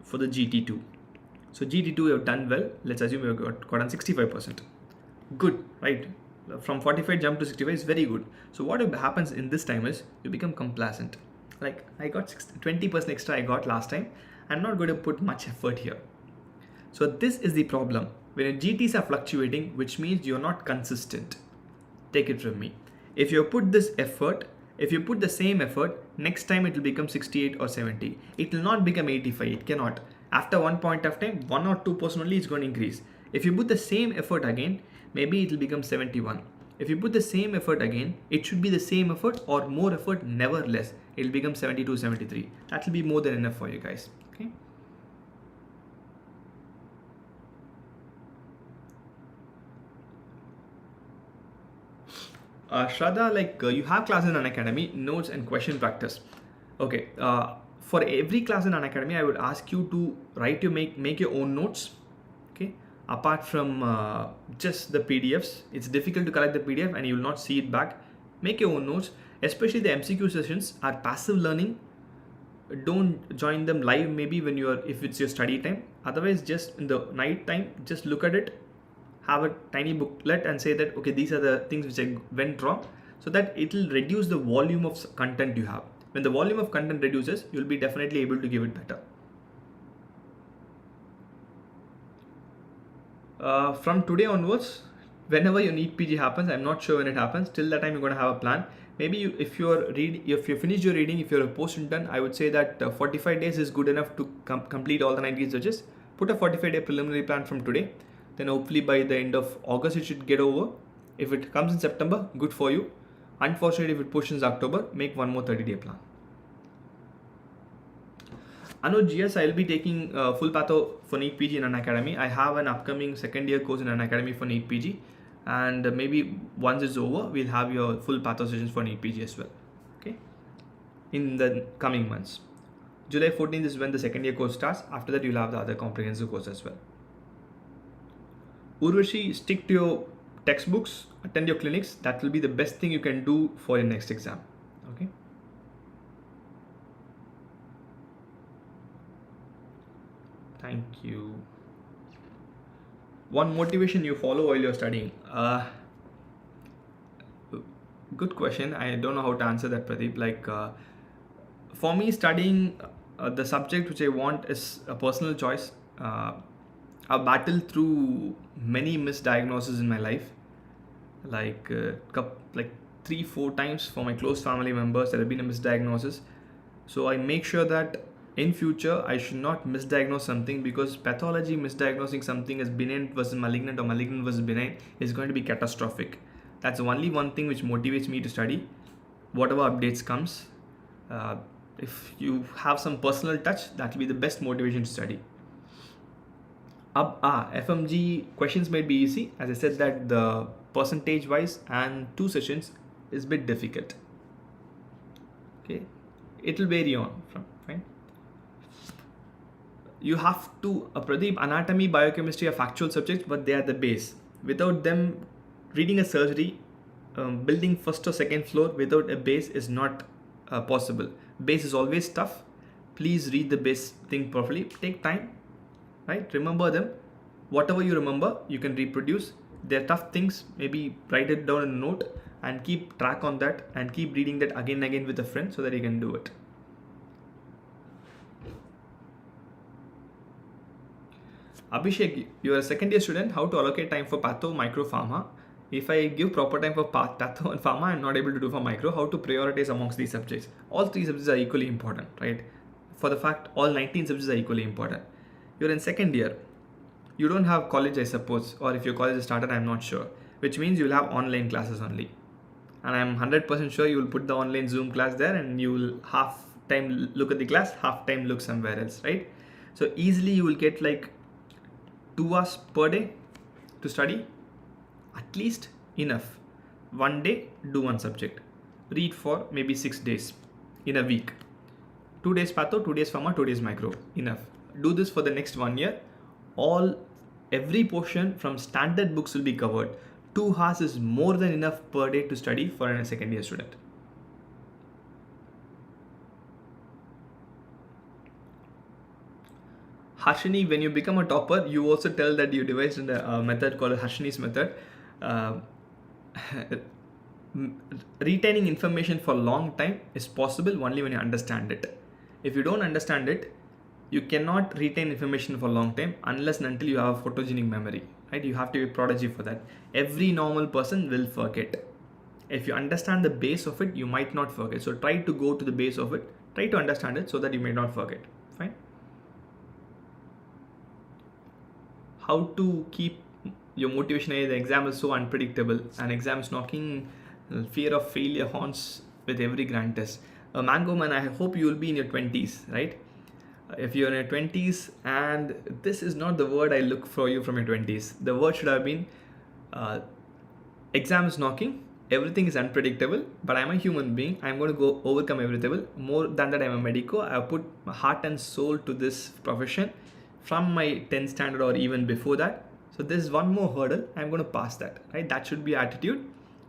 for the GT2. So GT2 you have done well. Let's assume you have gotten 65%. Good, right? From 45 jump to 65 is very good. So what happens in this time is, you become complacent. Like, I got 20% extra I got last time. I'm not going to put much effort here. So this is the problem. When your GTs are fluctuating, which means you're not consistent. Take it from me. If you put this effort, if you put the same effort, next time it will become 68 or 70. It will not become 85. It cannot. After one point of time, 1 or 2% only is going to increase. If you put the same effort again, maybe it will become 71. If you put the same effort again, it should be the same effort or more effort, never less. It will become 72, 73. That will be more than enough for you guys. Okay. Shraddha, like you have classes in Unacademy, notes and question practice. Okay. For every class in Unacademy, I would ask you to make your own notes. Okay. Apart from just the PDFs, it's difficult to collect the PDF and you will not see it back. Make your own notes, especially the MCQ sessions are passive learning. Don't join them live, maybe when if it's your study time. Otherwise, just in the night time, just look at it, have a tiny booklet and say that, okay, these are the things which I went wrong, so that it will reduce the volume of content you have. When the volume of content reduces, you'll be definitely able to give it better. From today onwards, whenever your NEET PG happens, I'm not sure when it happens. Till that time, you're going to have a plan. Maybe if you finish your reading, if you're a post intern, I would say that 45 days is good enough to complete all the 90 researches. Put a 45-day preliminary plan from today. Then hopefully by the end of August, it should get over. If it comes in September, good for you. Unfortunately, if it pushes in October, make one more 30-day plan. Anuj, yes, I'll be taking full patho for NEET PG in Unacademy. I have an upcoming second year course in Unacademy for NEET PG. And maybe once it's over, we'll have your full patho sessions for NEET PG as well. Okay. In the coming months. July 14th is when the second year course starts. After that, you'll have the other comprehensive course as well. Urvashi, stick to your textbooks, attend your clinics. That will be the best thing you can do for your next exam. Okay. Thank you. One motivation you follow while you're studying. Good question. I don't know how to answer that, Pradeep. Like, for me, studying the subject which I want is a personal choice. I've battled through many misdiagnoses in my life. Like 3-4 times for my close family members, there have been a misdiagnosis. So I make sure that in future, I should not misdiagnose something, because pathology misdiagnosing something as benign versus malignant or malignant versus benign is going to be catastrophic. That's only one thing which motivates me to study. whatever updates comes. Uh, if you have some personal touch, that will be the best motivation to study. FMG questions might be easy. As I said that the percentage wise and 2 sessions is a bit difficult. Okay, it will vary on from fine. You have to Pradeep, anatomy, biochemistry are factual subjects, but they are the base. Without them, reading a surgery, building first or second floor without a base is not possible. Base is always tough. Please read the base thing properly. Take time, right? Remember them. Whatever you remember, you can reproduce. They're tough things. Maybe write it down in a note and keep track on that and keep reading that again and again with a friend so that you can do it. Abhishek, you are a second year student. How to allocate time for patho, micro, pharma? If I give proper time for patho and pharma, I'm not able to do for micro. How to prioritize amongst these subjects? All 3 subjects are equally important, right? For the fact, all 19 subjects are equally important. You're in second year. You don't have college, I suppose, or if your college is started, I'm not sure. Which means you'll have online classes only. And I'm 100% sure you will put the online Zoom class there and you will half time look at the class, half time look somewhere else, right? So easily you will get like 2 hours per day to study, at least enough. One day, do one subject. Read for maybe 6 days in a week. 2 days patho, 2 days pharma, 2 days micro. Enough. Do this for the next 1 year. Every portion from standard books will be covered. 2 hours is more than enough per day to study for a second year student. Harshini, when you become a topper, you also tell that you devised a method called Harshini's method. Retaining information for a long time is possible only when you understand it. If you don't understand it, you cannot retain information for a long time unless and until you have photogenic memory, right? You have to be a prodigy for that. Every normal person will forget. If you understand the base of it, you might not forget. So try to go to the base of it. Try to understand it so that you may not forget. Fine. How to keep your motivation? The exam is so unpredictable and exam is knocking. Fear of failure haunts with every grand test. Mango man, I hope you will be in your 20s, right? If you're in your 20s, and this is not the word I look for you from your 20s. The word should have been exam is knocking, everything is unpredictable, but I'm a human being. I'm going to go overcome everything. More than that, I'm a medico. I have put my heart and soul to this profession from my 10th standard or even before that. So there's one more hurdle. I'm going to pass that, right? That should be attitude.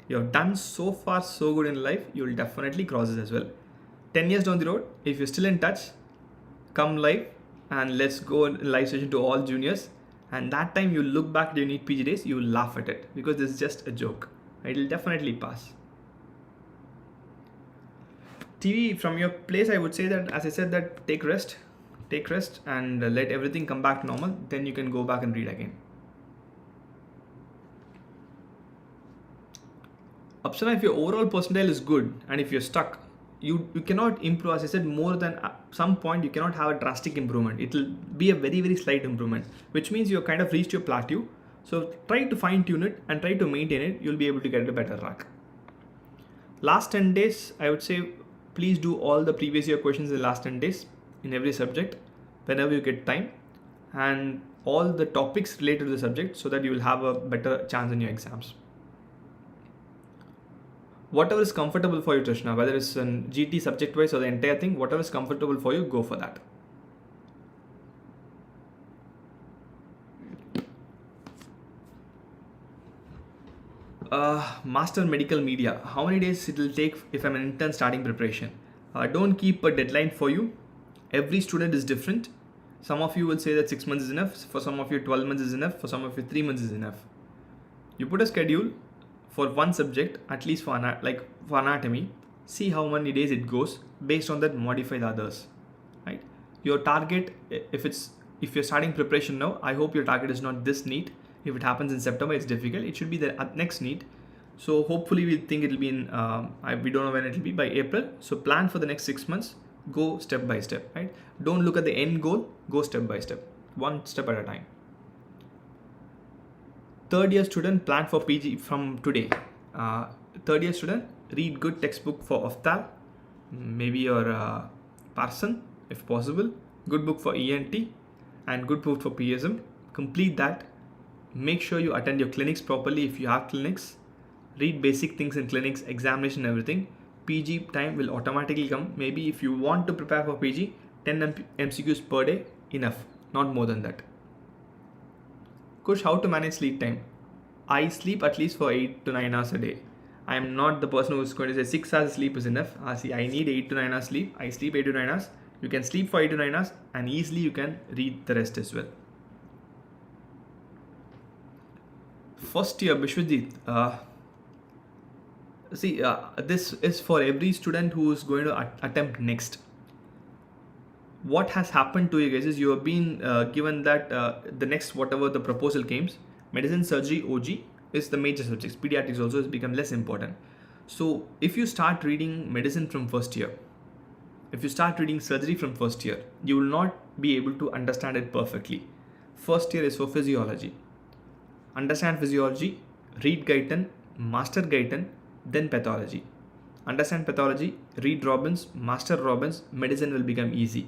You have done so far so good in life. You will definitely cross it as well. 10 years down the road, if you're still in touch, come live and let's go live session to all juniors. And that time you look back to your NEET PG days, you will laugh at it because this is just a joke. It will definitely pass. TV, from your place, I would say that, as I said, that take rest and let everything come back to normal. Then you can go back and read again. Apsana, if your overall percentile is good and if you're stuck, you cannot improve. As I said, more than some point, you cannot have a drastic improvement. It will be a very, very slight improvement, which means you kind of reached your plateau. So try to fine tune it and try to maintain it. You'll be able to get a better rank. Last 10 days, I would say, please do all the previous year questions in the last 10 days in every subject whenever you get time, and all the topics related to the subject so that you will have a better chance in your exams. Whatever is comfortable for you, Trishna, whether it's an GT subject wise or the entire thing, whatever is comfortable for you, go for that. Master medical media, how many days it will take if I'm an intern starting preparation? Don't keep a deadline for you. Every student is different. Some of you will say that 6 months is enough. For some of you, 12 months is enough. For some of you, 3 months is enough. You put a schedule for one subject, at least for anatomy. See how many days it goes. Based on that, modify the others. Right? Your target, if you're starting preparation now, I hope your target is not this NEET. If it happens in September, it's difficult. It should be the next NEET. So hopefully we think it'll be in, we don't know when it'll be, by April. So plan for the next 6 months. Go step by step, right? Don't look at the end goal. Go step by step. One step at a time. Third year student, plan for PG from today. Third year student, read good textbook for Oftal, maybe your Parson if possible, good book for ENT, and good book for PSM. Complete that. Make sure you attend your clinics properly if you have clinics. Read basic things in clinics, examination, everything. PG time will automatically come. Maybe if you want to prepare for PG, 10 MCQs per day, enough, not more than that. Kush, how to manage sleep time? I sleep at least for 8 to 9 hours a day. I am not the person who's going to say 6 hours sleep is enough. See, I need 8 to 9 hours sleep. I sleep 8 to 9 hours. You can sleep for 8 to 9 hours and easily you can read the rest as well. First year, Bishwajit. This is for every student who is going to attempt next. What has happened to you guys is you have been given that the next whatever the proposal came, medicine, surgery, OG is the major subjects. Pediatrics also has become less important. So if you start reading medicine from first year, if you start reading surgery from first year, you will not be able to understand it perfectly. First year is for physiology. Understand physiology, read Guyton, master Guyton, then pathology. Understand pathology, read Robbins, master Robbins, medicine will become easy.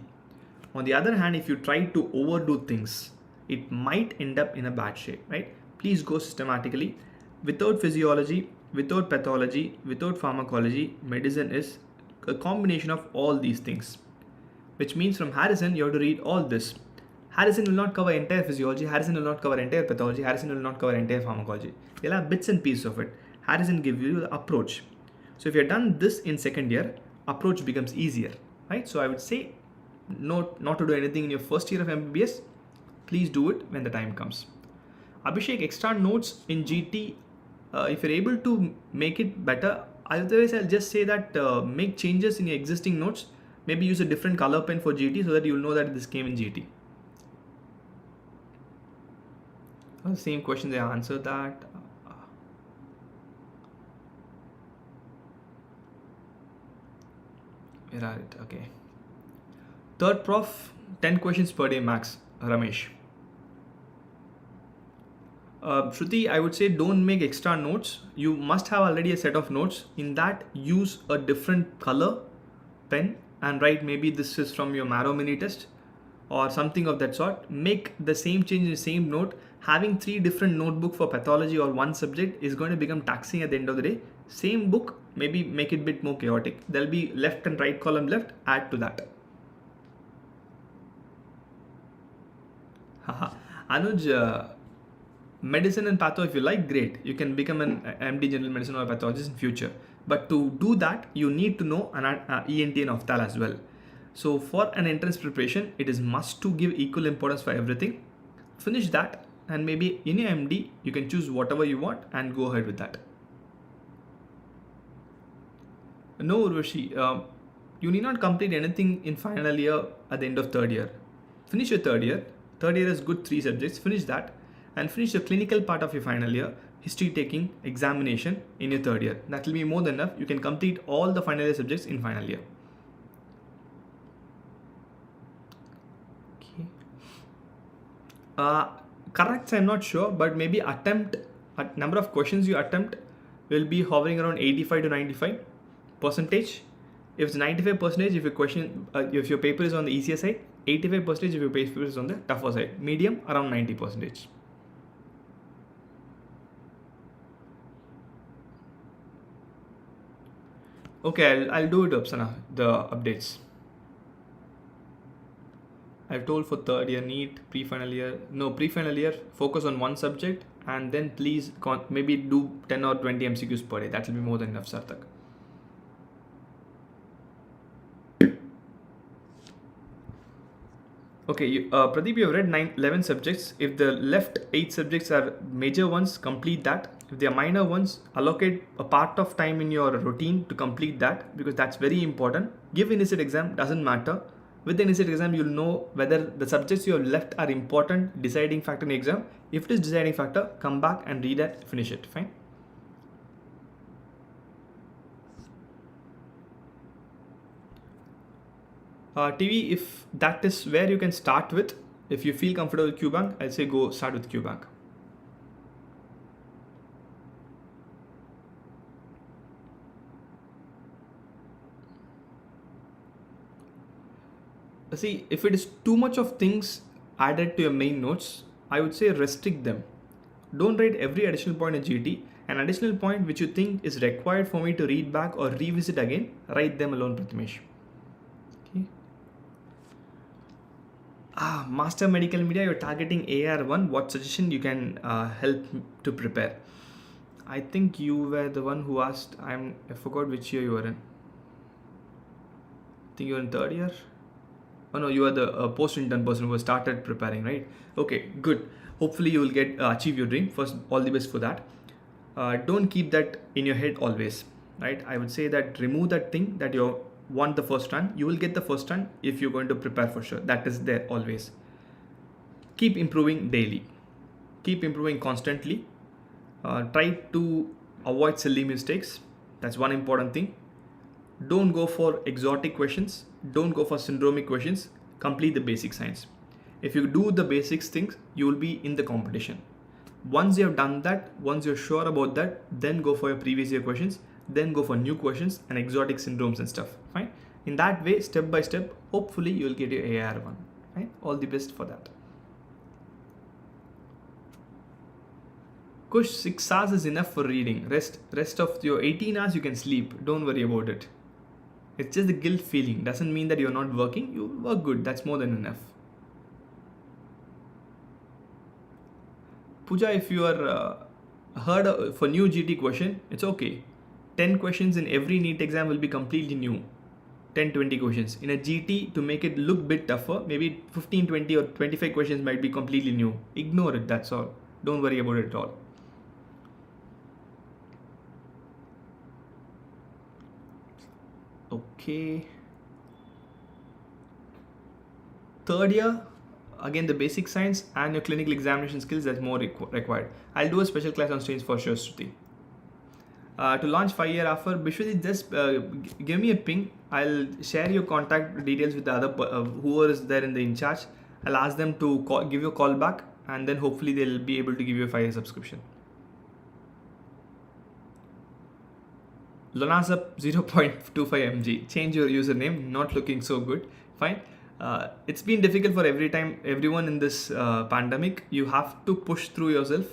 On the other hand, if you try to overdo things, it might end up in a bad shape, right? Please go systematically. Without physiology, without pathology, without pharmacology, medicine is a combination of all these things. Which means from Harrison, you have to read all this. Harrison will not cover entire physiology, Harrison will not cover entire pathology, Harrison will not cover entire pharmacology. You'll have bits and pieces of it. Harrison gives you the approach. So if you're done this in second year, approach becomes easier, right? So I would say not to do anything in your first year of MBBS. Please do it when the time comes. Abhishek, extra notes in GT, if you're able to make it better, otherwise I'll just say that make changes in your existing notes. Maybe use a different color pen for GT so that you'll know that this came in GT. Same question, they answered that. Where are it? Okay. Third prof, 10 questions per day max, Ramesh. Shruti, I would say don't make extra notes. You must have already a set of notes. In that, use a different color pen and write maybe this is from your Marrow mini test or something of that sort. Make the same change in the same note. Having 3 different notebooks for pathology or one subject is going to become taxing at the end of the day. Same book, maybe make it a bit more chaotic. There'll be left and right column left, add to that. Anuj, medicine and patho, if you like, great. You can become an MD general medicine or a pathologist in future. But to do that, you need to know an ENT and Oftal as well. So for an entrance preparation, it is must to give equal importance for everything. Finish that and maybe in your MD, you can choose whatever you want and go ahead with that. No, Urvashi, you need not complete anything in final year at the end of third year. Finish your third year. Third year is good 3 subjects. Finish that and finish the clinical part of your final year. History taking, examination in your third year. That will be more than enough. You can complete all the final year subjects in final year. Okay. Corrects, I'm not sure, but maybe number of questions you attempt will be hovering around 85 to 95 percentage. If it's 95%, if your paper is on the easier side, 85% if your paper is on the tougher side. Medium, around 90%. Okay, I'll do it, Upsana, the updates. I've told for third year NEET, pre-final year, focus on one subject and then please maybe do 10 or 20 MCQs per day. That will be more than enough, Sarthak. Okay, Pradeep, you have read 11 subjects. If the left 8 subjects are major ones, complete that. If they are minor ones, allocate a part of time in your routine to complete that because that's very important. Give NEET exam, doesn't matter. With the NEET exam, you'll know whether the subjects you have left are important, deciding factor in the exam. If it is deciding factor, come back and read it, finish it. Fine. TV, if that is where you can start with, if you feel comfortable with QBank, I'll say go start with QBank. See, if it is too much of things added to your main notes, I would say restrict them. Don't write every additional point in GT. An additional point which you think is required for me to read back or revisit again, write them alone, Prathamesh. Okay. Master Medical Media, you're targeting AR1. What suggestion you can help to prepare? I think you were the one who asked. I forgot which year you were in. I think you were in third year. Oh no, you are the post-intern person who started preparing, right? Okay, good. Hopefully you will get achieve your dream. First, all the best for that. Don't keep that in your head always, right? I would say that remove that thing that you want the first run. You will get the first run if you're going to prepare for sure. That is there always. Keep improving daily. Keep improving constantly. Try to avoid silly mistakes. That's one important thing. Don't go for exotic questions. Don't go for syndromic questions. Complete the basic science. If you do the basics things, you will be in the competition. Once you have done that, once you're sure about that, then go for your previous year questions, then go for new questions and exotic syndromes and stuff. Fine. In that way, step by step, hopefully you will get your AR1. Right? All the best for that. Kush, 6 hours is enough for reading. Rest of your 18 hours you can sleep. Don't worry about it. It's just the guilt feeling. Doesn't mean that you're not working. You work good. That's more than enough. Pooja, if you are heard for new GT question, it's okay. 10 questions in every NEET exam will be completely new. 10-20 questions. In a GT, to make it look bit tougher, maybe 15, 20 or 25 questions might be completely new. Ignore it, that's all. Don't worry about it at all. Okay. Third year, again the basic science and your clinical examination skills, that's more required. I'll do a special class on strains for sure, Shruti. To launch 5-year offer, Bishwajit, just give me a ping. I'll share your contact details with the other whoever is there in the in charge. I'll ask them to give you a call back, and then hopefully they'll be able to give you a 5-year subscription. Lonasa 0.25 mg. Change your username. Not looking so good. Fine. It's been difficult for everyone in this pandemic. You have to push through yourself.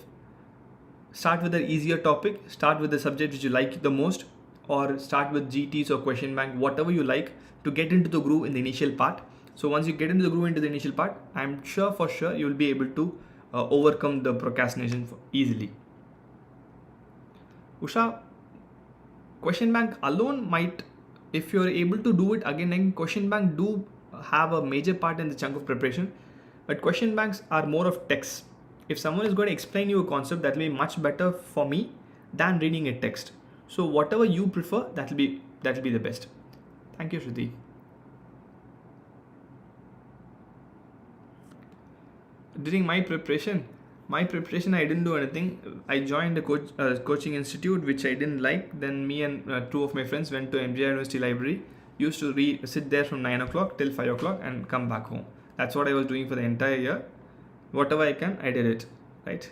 Start with an easier topic. Start with the subject which you like the most, or start with GTs or question bank, whatever you like, to get into the groove in the initial part. So once you get into the groove into the initial part, I'm sure for sure you will be able to overcome the procrastination easily. Usha, question bank alone might, if you're able to do it again, question bank do have a major part in the chunk of preparation, but question banks are more of text. If someone is going to explain you a concept, that will be much better for me than reading a text. So whatever you prefer, that will be the best. Thank you, Shruti. During my preparation, I didn't do anything. I joined a coaching institute which I didn't like. Then me and two of my friends went to MGI University Library. Used to sit there from 9 o'clock till 5 o'clock and come back home. That's what I was doing for the entire year. Whatever I can, I did it, right?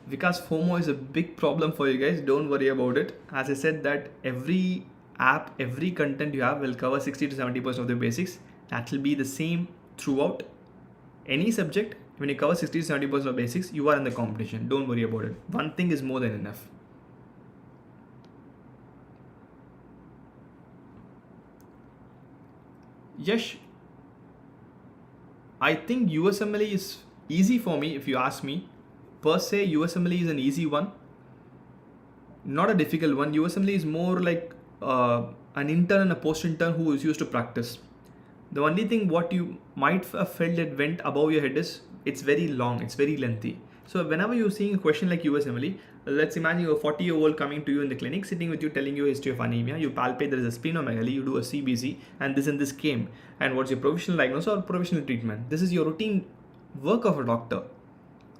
Because FOMO is a big problem for you guys. Don't worry about it. As I said, that every app, every content you have will cover 60 to 70% of the basics. That will be the same throughout any subject. When you cover 60 to 70% of basics, you are in the competition. Don't worry about it. One thing is more than enough. Yash, I think USMLE is easy for me if you ask me. Per se, USMLE is an easy one. Not a difficult one. USMLE is more like an intern and a post-intern who is used to practice. The only thing what you might have felt that went above your head is it's very long, it's very lengthy. So whenever you're seeing a question like USMLE, let's imagine a 40-year-old coming to you in the clinic, sitting with you, telling you history of anemia, you palpate there is a splenomegaly, you do a CBC, and this came. And what's your provisional diagnosis or provisional treatment? This is your routine work of a doctor,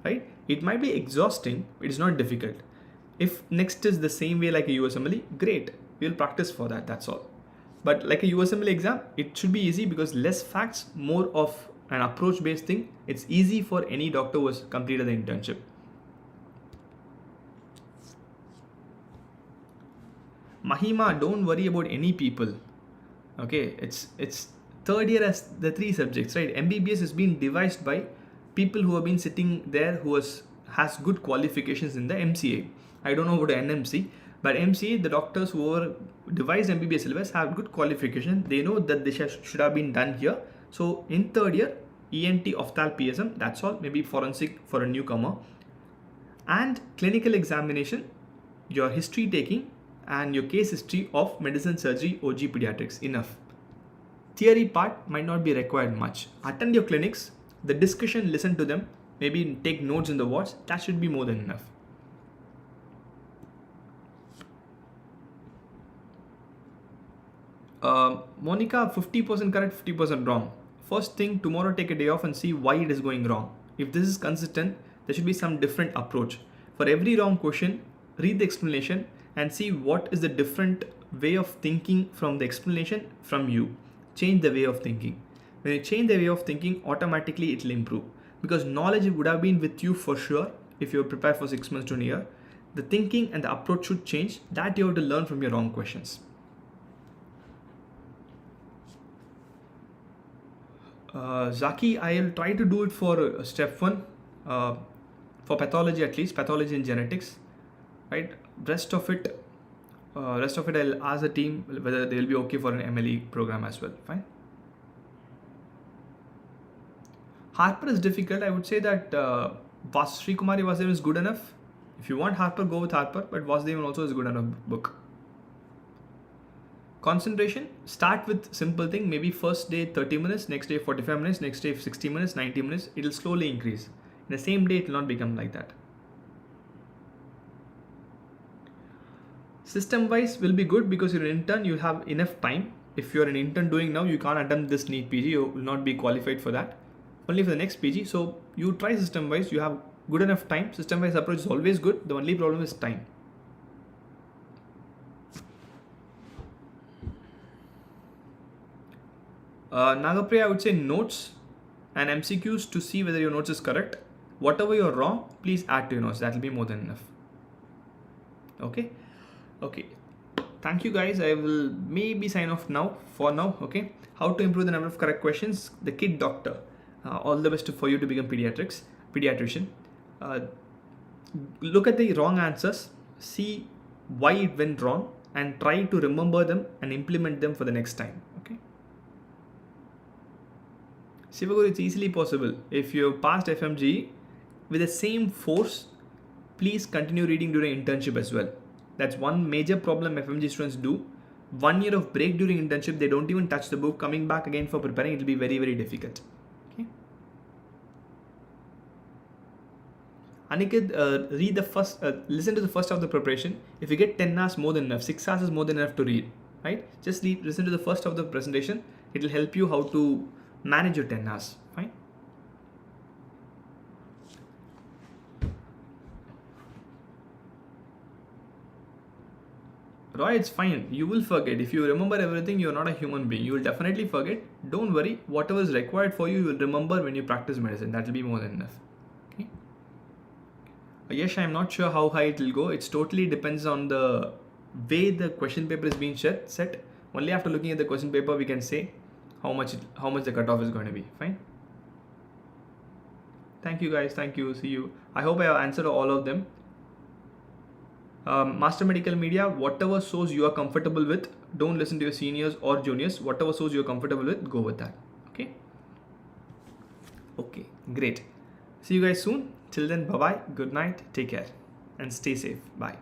right? It might be exhausting, it is not difficult. If next is the same way like a USMLE, great, we'll practice for that, that's all. But like a USMLE exam, it should be easy because less facts, more of an approach-based thing. It's easy for any doctor who has completed the internship. Mahima, don't worry about any people. Okay, it's third year has the 3 subjects, right? MBBS has been devised by people who have been sitting there who has good qualifications in the MCA. I don't know about the NMC, but MCA, the doctors who were devised MBBS syllabus have good qualification. They know that this should have been done here. So in third year, ENT, Opthal, PSM, that's all. Maybe forensic for a newcomer. And clinical examination, your history taking, and your case history of medicine, surgery, OG, pediatrics. Enough. Theory part might not be required much. Attend your clinics, the discussion, listen to them, maybe take notes in the wards. That should be more than enough. Monica, 50% correct, 50% wrong. First thing, tomorrow take a day off and see why it is going wrong. If this is consistent, there should be some different approach. For every wrong question, read the explanation and see what is the different way of thinking from the explanation from you. Change the way of thinking. When you change the way of thinking, automatically it will improve. Because knowledge would have been with you for sure if you are prepared for 6 months to a year. The thinking and the approach should change. That you have to learn from your wrong questions. Zaki, I'll try to do it for step 1, for pathology at least, pathology and genetics, right? Rest of it I'll ask the team whether they'll be okay for an MLE program as well. Fine. Harper is difficult. I would say that Sri Kumari Vasudevan is good enough. If you want Harper, go with Harper, but Vasudevan also is a good enough book. Concentration, start with simple thing, maybe first day 30 minutes, next day 45 minutes, next day 60 minutes, 90 minutes, it will slowly increase. In the same day, it will not become like that. System wise will be good because you're an intern, you have enough time. If you're an intern doing now, you can't attempt this NEET PG, you will not be qualified for that. Only for the next PG. So you try system wise, you have good enough time. System wise approach is always good. The only problem is time. Nagapriya, I would say notes and MCQs to see whether your notes is correct. Whatever you're wrong, please add to your notes. That will be more than enough. Okay. Thank you guys. I will maybe sign off now. For now, okay. How to improve the number of correct questions? The kid doctor. All the best for you to become pediatrician. Look at the wrong answers. See why it went wrong and try to remember them and implement them for the next time. Okay. Sivaguru, it's easily possible. If you have passed FMG with the same force, please continue reading during internship as well. That's one major problem FMG students do. 1 year of break during internship, they don't even touch the book. Coming back again for preparing, it will be very, very difficult. Okay. Aniket, read the first, listen to the first of the preparation. If you get 10 hours, more than enough. 6 hours is more than enough to read, right? Just listen to the first of the presentation. It will help you how to manage your 10 hours. Fine. Roy, it's fine. You will forget. If you remember everything, you're not a human being. You will definitely forget. Don't worry. Whatever is required for you, you will remember when you practice medicine. That will be more than enough. Okay. Yes, I'm not sure how high it will go. It totally depends on the way the question paper is being set. Only after looking at the question paper, we can say how much the cutoff is going to be. Fine. Thank you guys. Thank you. See you. I hope I have answered all of them. Master Medical Media, whatever source you are comfortable with, don't listen to your seniors or juniors. Whatever source you're comfortable with, go with that. Okay, great. See you guys soon. Till then, bye-bye. Good night. Take care and stay safe. Bye.